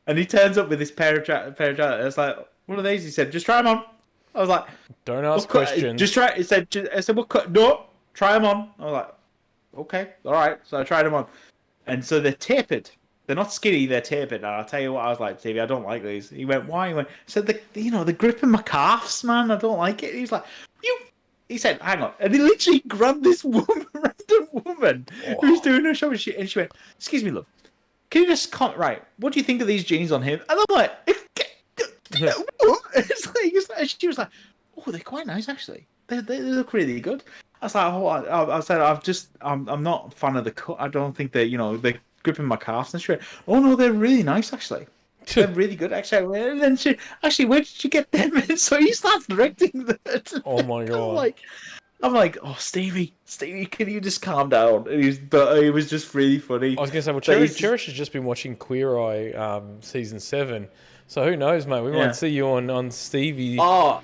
S1: and he turns up with this pair of trousers. I was like, "What are these?" He said, "Just try them on." I was like,
S3: "Don't ask questions.
S1: Just try." He said, "I said, what cut? No." Try them on. I was like, okay, all right. So I tried them on. And so they're tapered. They're not skinny, they're tapered. And I'll tell you what, I was like, Stevie, I don't like these. He went, why? He went, so they're gripping my calves, man. I don't like it. He's like, he said, hang on. And he literally grabbed this random woman who's doing her show. And she went, excuse me, love, can you just comment, right, what do you think of these jeans on him? And I'm like, she was like, oh, they're quite nice, actually. They look really good. I was like, I'm not a fan of the cut. I don't think they're gripping my calves. And she went, oh no, they're really nice actually. They're really good actually. And then where did you get them? And so he starts directing that.
S3: Oh my God.
S1: I'm like, oh Stevie, can you just calm down? But it was just really funny.
S3: I was gonna say, well, Cherish has just been watching Queer Eye season 7. So who knows, mate? We might see you on Stevie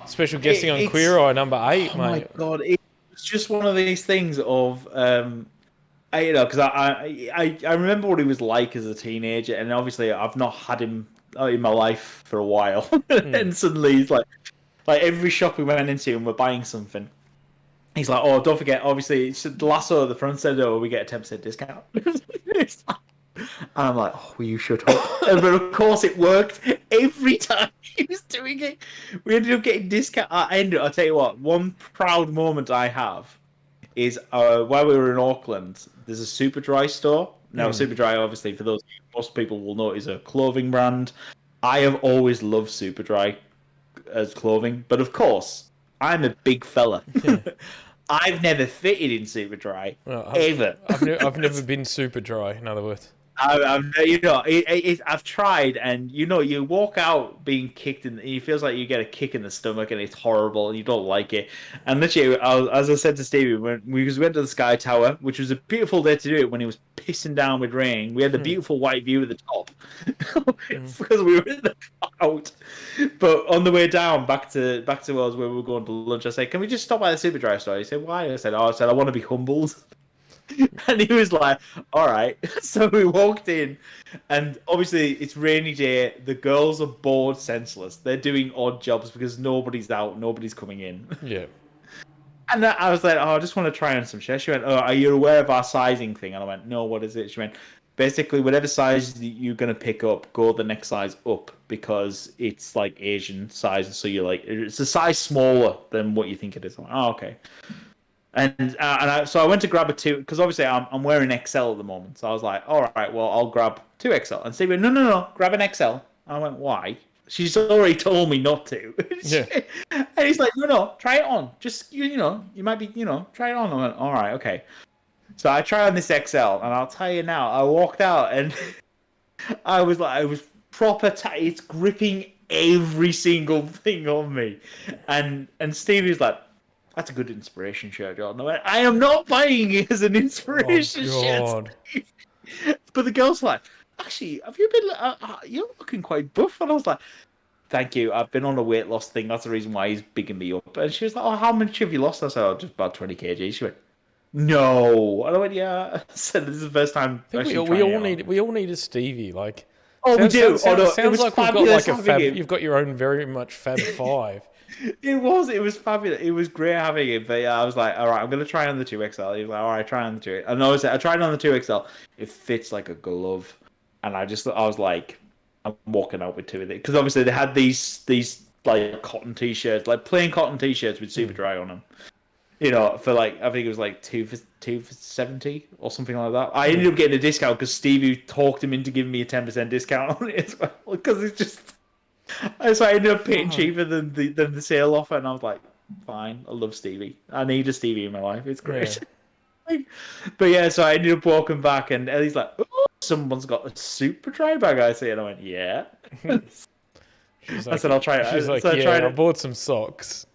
S3: special guesting on Queer Eye number 8, mate.
S1: Oh my God, it's just one of these things of because I remember what he was like as a teenager, and obviously I've not had him in my life for a while, and suddenly he's like every shop we went into and we're buying something. He's like, oh, don't forget, obviously, it's the lasso at the front said, oh, we get a 10% discount. And I'm like, oh, will you shut up? But of course it worked every time he was doing it. We ended up getting discount. I'll tell you what, one proud moment I have is while we were in Auckland, there's a Superdry store. Now, Superdry, obviously, for those most people will know, is a clothing brand. I have always loved Superdry as clothing, but of course, I'm a big fella. Yeah. I've never fitted in Superdry, ever.
S3: I've never been Superdry, in other words.
S1: I've tried, and you walk out being kicked, and it feels like you get a kick in the stomach, and it's horrible, and you don't like it. And literally, as I said to Stevie, when we went to the Sky Tower, which was a beautiful day to do it when it was pissing down with rain, we had a beautiful white view of the top because we were in the cloud. But on the way down back to us where we were going to lunch, I said, "Can we just stop by the Superdry store?" He said, "Why?" I said, "I want to be humbled." And he was like, all right. So we walked in, and obviously it's rainy day. The girls are bored senseless. They're doing odd jobs because nobody's out, nobody's coming in.
S3: Yeah.
S1: And I was like, oh, I just want to try on some shit. She went, oh, are you aware of our sizing thing? And I went, no, what is it? She went, basically, whatever size you're going to pick up, go the next size up because it's like Asian sizes. So you're like, it's a size smaller than what you think it is. I'm like, oh, okay. So I went to grab a 2 because obviously I'm wearing XL at the moment. So I was like, all right, well I'll grab 2XL. And Steve went, no, grab an XL. I went, why? She's already told me not to.
S3: Yeah.
S1: And he's like, no, try it on. Just, you might be, try it on. I went, all right, okay. So I tried on this XL, and I'll tell you now, I walked out, and I was proper tight. It's gripping every single thing on me. And Stevie's like, that's a good inspiration shirt, Jordan. I went, I am not buying it as an inspiration shirt. Steve. But the girl's like, actually, have you been, you're looking quite buff. And I was like, thank you. I've been on a weight loss thing. That's the reason why he's bigging me up. And she was like, oh, how much have you lost? I said, oh, just about 20 kg. She went, no. And I went, yeah. I said, this is the first time.
S3: I think we all need a Stevie. Like,
S1: oh, we do.
S3: Sounds like we've got like a fab. You've got your own very much Fab Five.
S1: It was fabulous. It was great having it. But yeah, I was like, all right, I'm gonna try on the 2XL. He was like, all right, try on the 2XL. And I tried on the 2XL. It fits like a glove. And I was like, I'm walking out with two of it because obviously they had these like cotton t-shirts, like plain cotton t-shirts with super dry on them. For like, I think it was like two for $70 or something like that. I ended up getting a discount because Stevie talked him into giving me a 10% discount on it as well because it's just. So I ended up paying cheaper than the sale offer, and I was like, fine, I love Stevie. I need a Stevie in my life. It's great. Yeah. But yeah, so I ended up walking back, and Ellie's like, oh, someone's got a super dry bag, I see. And I went, yeah. I said, I'll try it.
S3: She's like, I bought some socks.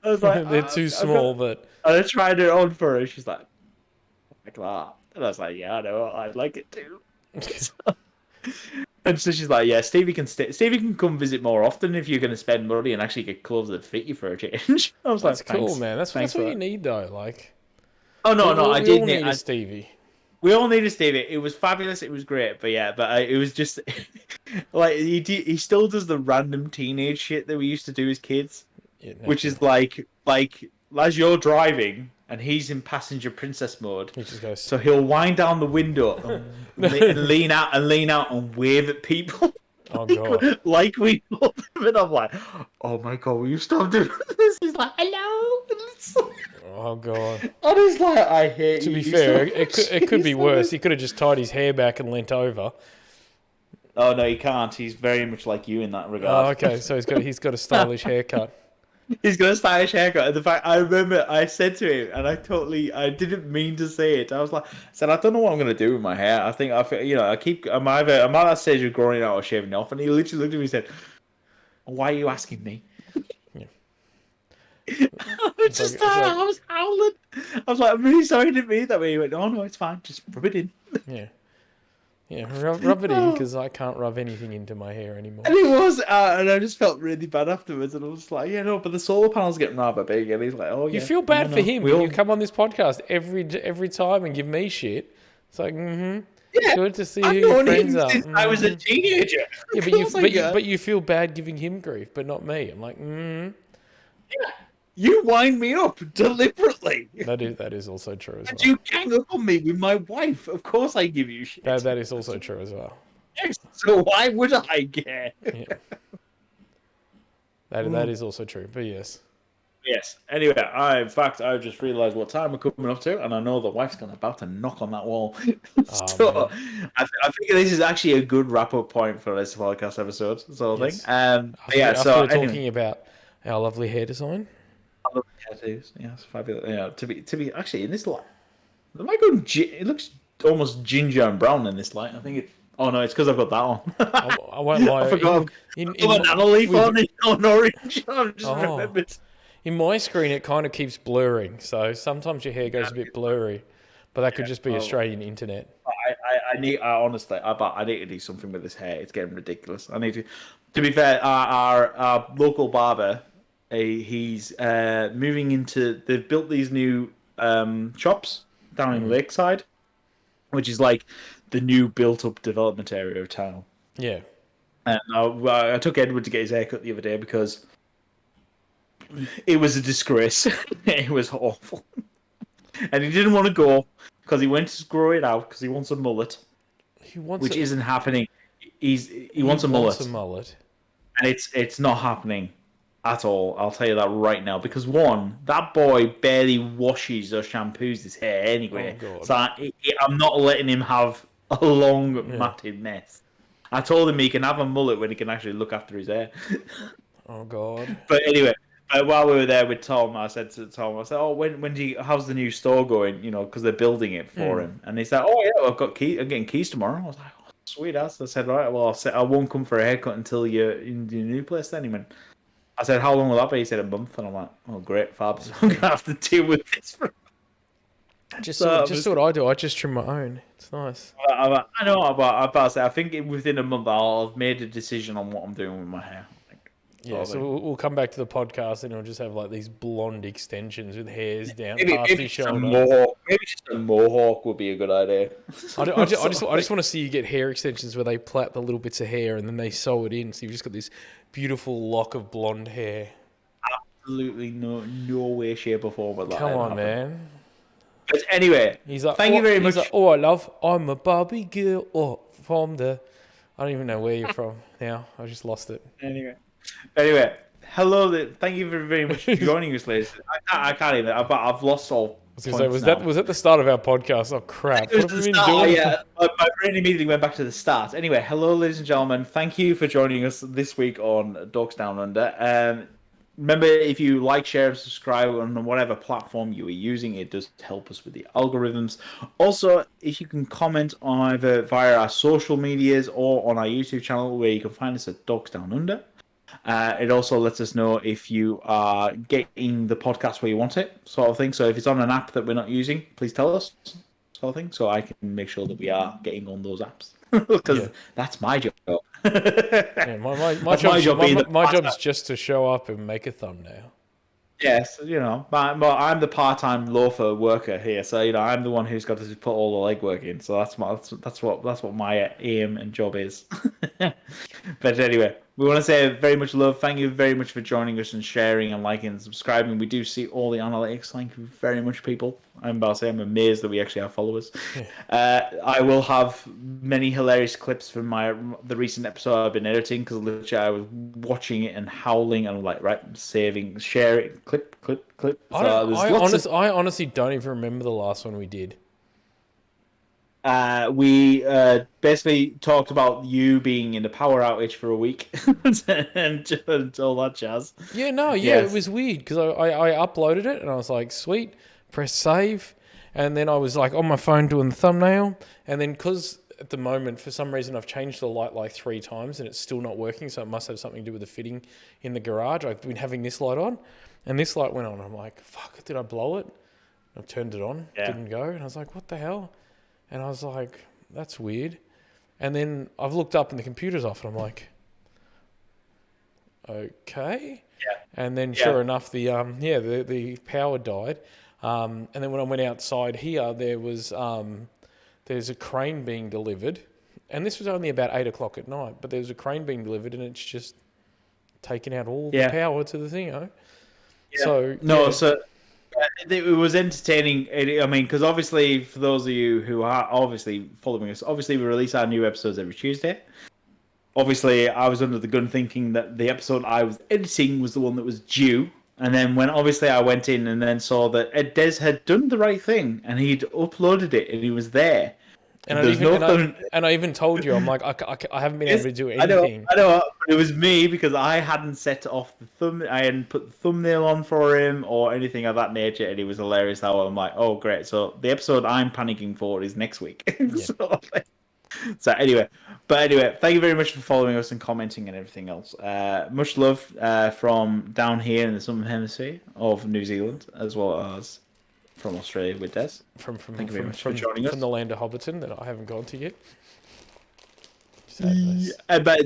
S1: I was like,
S3: they're too small, but...
S1: I tried it on for her. She's like that. And I was like, yeah, I know. I'd like it too. And so she's like, yeah, Stevie can come visit more often if you're going to spend money and actually get clothes that fit you for a change. I was
S3: that's
S1: like,
S3: cool, man. That's what you need, though. Like,
S1: oh no, I did
S3: need a Stevie.
S1: We all need a Stevie. It was fabulous. It was great. But yeah, it was just like he still does the random teenage shit that we used to do as kids, which is like as you're driving. And he's in passenger princess mode. He just goes, so he'll wind down the window and lean out and wave at people.
S3: Oh god!
S1: Like we love him. And I'm like, oh my god, will you stop doing this? He's like, hello.
S3: Oh god!
S1: And he's like, I hate you.
S3: To be fair, it could be worse. He could have just tied his hair back and leant over.
S1: Oh no, he can't. He's very much like you in that regard.
S3: Oh, okay, so he's got a stylish haircut.
S1: He's got a stylish haircut. And the fact, I remember I said to him, and I didn't mean to say it. I said, I don't know what I'm going to do with my hair. I'm either at that stage of growing it out or shaving it off. And he literally looked at me and said, why are you asking me?
S3: Yeah.
S1: I was howling. I was like, I'm really sorry I didn't mean it that way. He went, oh no, it's fine. Just rub it in.
S3: Yeah. Yeah, rub it in because I can't rub anything into my hair anymore.
S1: And it was, and I just felt really bad afterwards. And I was like, yeah, no, but the solar panel's getting rather big. And he's like, oh, yeah.
S3: You feel bad for him when you come on this podcast every time and give me shit. It's like, yeah, it's good to see who your friends are.
S1: I was a teenager.
S3: Yeah, but you feel bad giving him grief, but not me. I'm like,
S1: Yeah. You wind me up deliberately.
S3: That is also true as well.
S1: And you gang up on me with my wife. Of course I give you shit.
S3: That is also true as well.
S1: Yes, so why would I care?
S3: Yeah. That is also true, but yes.
S1: Yes. Anyway, I've just realised what time we're coming up to, and I know the wife's about to knock on that wall. So I think this is actually a good wrap-up point for this podcast episode, sort of thing.
S3: After we're talking about our lovely hair design.
S1: I love tattoos. Yeah, it's fabulous. Yeah, to be actually in this light, it looks almost ginger and brown in this light. I think it. Oh no, it's because I've got that on.
S3: I won't lie.
S1: I forgot. I've got a banana leaf on orange. I've just remembered.
S3: In my screen, it kind of keeps blurring, so sometimes your hair goes a bit blurry, but that could just be Australian internet.
S1: I need to do something with this hair. It's getting ridiculous. I need to. To be fair, our local barber. He's moving into. They've built these new shops down in Lakeside, which is like the new built-up development area of town.
S3: Yeah,
S1: and I took Edward to get his haircut the other day because it was a disgrace. It was awful, and he didn't want to go because he went to grow it out because he wants a mullet, which isn't happening. He wants a mullet, and it's not happening. At all, I'll tell you that right now. Because one, that boy barely washes or shampoos his hair anyway.
S3: Oh,
S1: so I'm not letting him have a long matted mess. I told him he can have a mullet when he can actually look after his hair.
S3: Oh God.
S1: But anyway, while we were there with Tom, I said to Tom, I said, "Oh, when do you? How's the new store going? You know, because they're building it for him." And he said, "Oh yeah, well, I've got key. I'm getting keys tomorrow." I was like, "Oh, sweet ass." I said, "Right, well, I won't come for a haircut until you're in your new place." Then he went, I said, "How long will that be?" He said, "A month." And I'm like, "Oh, great, fab. So I'm gonna have to deal with this for."
S3: Just
S1: So
S3: what I do. I just trim my own. It's nice.
S1: I know, but I'm about to say, I think within a month I'll have made a decision on what I'm doing with my hair.
S3: Yeah, so we'll come back to the podcast and it'll just have like these blonde extensions with hairs down
S1: maybe
S3: past your
S1: just a
S3: shoulder.
S1: mohawk. Maybe just a mohawk would be a good idea.
S3: I just want to see you get hair extensions where they plait the little bits of hair and then they sew it in, so you've just got this beautiful lock of blonde hair.
S1: Absolutely no way, shape, or form would that
S3: Come on,
S1: happen.
S3: man.
S1: But anyway,
S3: He's like,
S1: thank you very much.
S3: He's like, oh, I love, I'm a Barbie girl. Oh, from the, I don't even know where you're from now. I just lost it.
S1: Anyway, hello. Thank you very much for joining us, ladies. I can't even. I've lost all.
S3: Was that the start of our podcast? Oh crap!
S1: It was
S3: What have
S1: the
S3: we been
S1: start,
S3: doing?
S1: yeah. My brain immediately went back to the start. Anyway, hello, ladies and gentlemen. Thank you for joining us this week on Dorks Down Under. Remember, if you like, share, and subscribe on whatever platform you are using, it does help us with the algorithms. Also, if you can comment either via our social medias or on our YouTube channel, where you can find us at Dorks Down Under. It also lets us know if you are getting the podcast where you want it, sort of thing. So if it's on an app that we're not using, please tell us, sort of thing, so I can make sure that we are getting on those apps. Because that's my job.
S3: Yeah, my job's just to show up and make a thumbnail.
S1: Yes, I'm the part-time loafer worker here, so I'm the one who's got to put all the legwork in. So that's what my aim and job is. But anyway, we want to say very much love. Thank you very much for joining us and sharing and liking and subscribing. We do see all the analytics. Thank you very much, people. I'm amazed that we actually have followers. I will have many hilarious clips from the recent episode I've been editing, because literally I was watching it and howling and saving, share it, clip.
S3: I honestly don't even remember the last one we did.
S1: We basically talked about you being in a power outage for a week and all that jazz.
S3: It was weird because I uploaded it and I was like, sweet, press save, and then I was like on my phone doing the thumbnail, and then because at the moment for some reason I've changed the light like 3 times and it's still not working, so it must have something to do with the fitting in the garage. I've been having this light on, and this light went on. I'm like, fuck, did I blow it? I turned it on, didn't go, and I was like, what the hell? And I was like, that's weird. And then I've looked up and the computer's off, and I'm like, okay. Yeah. And then sure enough, the power died. And then when I went outside here, there's a crane being delivered. And this was only about 8 o'clock at night, but there was a crane being delivered, and it's just taken out all the power to the thing, Yeah. So
S1: it was entertaining. Because obviously, for those of you who are obviously following us, obviously we release our new episodes every Tuesday. Obviously, I was under the gun thinking that the episode I was editing was the one that was due. And then when obviously I went in and then saw that Dez had done the right thing and he'd uploaded it and he was there.
S3: And I even told you, I'm like, I haven't been able to do anything.
S1: I know, but it was me because I hadn't set off the I hadn't put the thumbnail on for him or anything of that nature, and it was hilarious how I'm like, oh great, so the episode I'm panicking for is next week. So anyway, thank you very much for following us and commenting and everything else. Much love from down here in the Southern Hemisphere of New Zealand, as well as from Australia with Des. Thank you very much for joining us.
S3: From the land of Hobbiton that I haven't gone to yet.
S1: But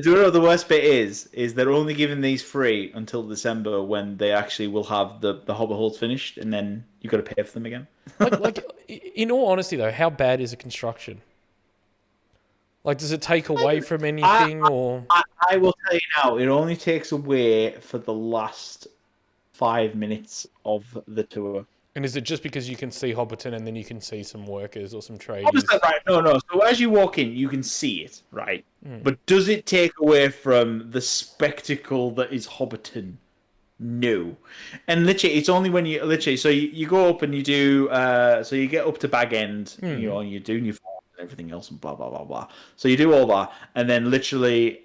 S1: do you know what the worst bit is they're only giving these free until December, when they actually will have the Hobbit holes finished, and then you got to pay for them again.
S3: like, in all honesty though, how bad is the construction? Like, does it take away from anything, or?
S1: I will tell you now, it only takes away for the last 5 minutes of the tour.
S3: And is it just because you can see Hobbiton and then you can see some workers or some tradies?
S1: Obviously, right. No. So as you walk in, you can see it, right? But does it take away from the spectacle that is Hobbiton? No. And literally, it's only when you so you go up and you do so you get up to Bag End, and you're doing your and everything else and blah blah blah blah. So you do all that, and then literally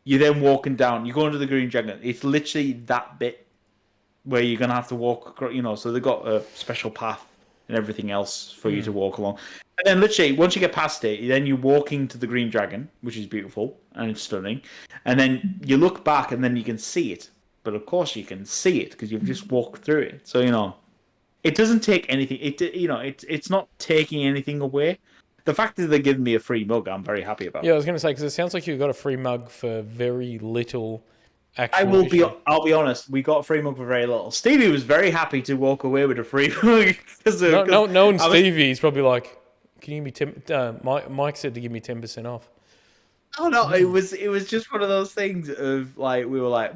S1: you're then walking down. You go into the Green Dragon. It's literally that bit where you're gonna have to walk. So they've got a special path and everything else for you to walk along. And then literally, once you get past it, then you're walking to the Green Dragon, which is beautiful and it's stunning. And then you look back, and then you can see it. But of course, you can see it because you've just walked through it. So it doesn't take anything. It's not taking anything away. The fact that they're giving me a free mug, I'm very happy about.
S3: Yeah, I was going to say, because it sounds like you got a free mug for very little. I'll
S1: be honest. We got a free mug for very little. Stevie was very happy to walk away with a free mug.
S3: No, Stevie. He's probably like, "Can you give me 10?" Mike said to give me 10% off.
S1: Oh no, it was just one of those things of like we were like,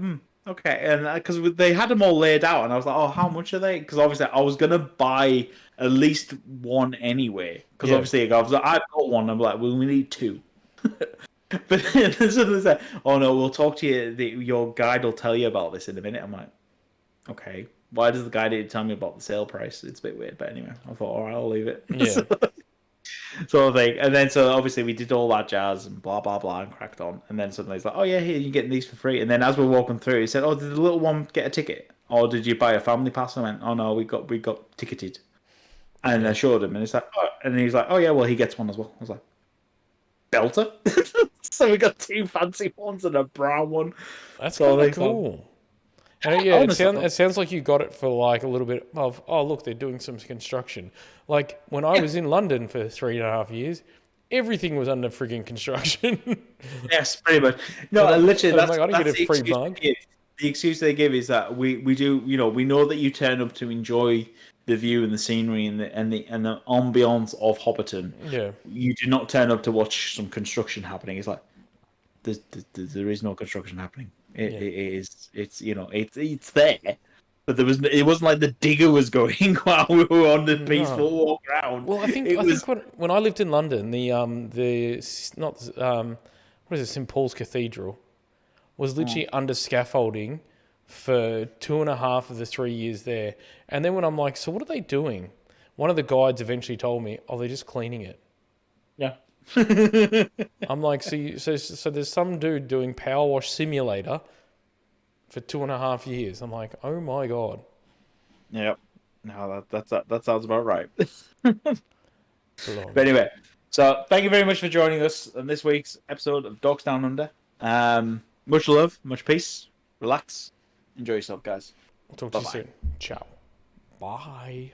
S1: okay, and because they had them all laid out, and I was like, oh, how much are they? Because obviously I was gonna buy at least one anyway. Because obviously I've got one. I'm like, well, we need two. But then they said, oh no, we'll talk to you. Your guide will tell you about this in a minute. I'm like, okay. Why does the guide need to tell me about the sale price? It's a bit weird, but anyway, I thought, all right, I'll leave it.
S3: Yeah.
S1: Sort of thing. And then so obviously we did all that jazz and blah blah blah and cracked on. And then suddenly it's like, oh yeah, here you're getting these for free. And then as we're walking through, he said, oh, did the little one get a ticket, or did you buy a family pass? And I went, oh no, we got ticketed. And I showed him, and it's like, oh, and he's like, oh yeah, well he gets one as well. I was like, belter. So we got two fancy ones and a brown one.
S3: That's kind of cool. And it sounds like you got it for like a little bit of, oh, look, they're doing some construction. Like when I was in London for 3.5 years, everything was under frigging construction.
S1: Yes, pretty much. No, literally, that's,
S3: like, I didn't
S1: that's
S3: get a free mug.
S1: The excuse they give is that we do, we know that you turn up to enjoy the view and the scenery and the ambiance of Hobbiton.
S3: Yeah.
S1: You do not turn up to watch some construction happening. It's like there is no construction happening. It's there, but it wasn't like the digger was going while we were on the peaceful walk around.
S3: Well, I think when I lived in London, what is it, St Paul's Cathedral was literally under scaffolding for 2.5 of the 3 years there. And then when I'm like, so what are they doing? One of the guides eventually told me, oh, they're just cleaning it.
S1: Yeah.
S3: I'm like, so there's some dude doing Power Wash Simulator for 2.5 years. I'm like, oh my God.
S1: Yep. No, that sounds about right. But anyway, so thank you very much for joining us on this week's episode of Dorks Down Under. Much love, much peace, relax, enjoy yourself, guys.
S3: I'll talk to you soon. Ciao. Bye.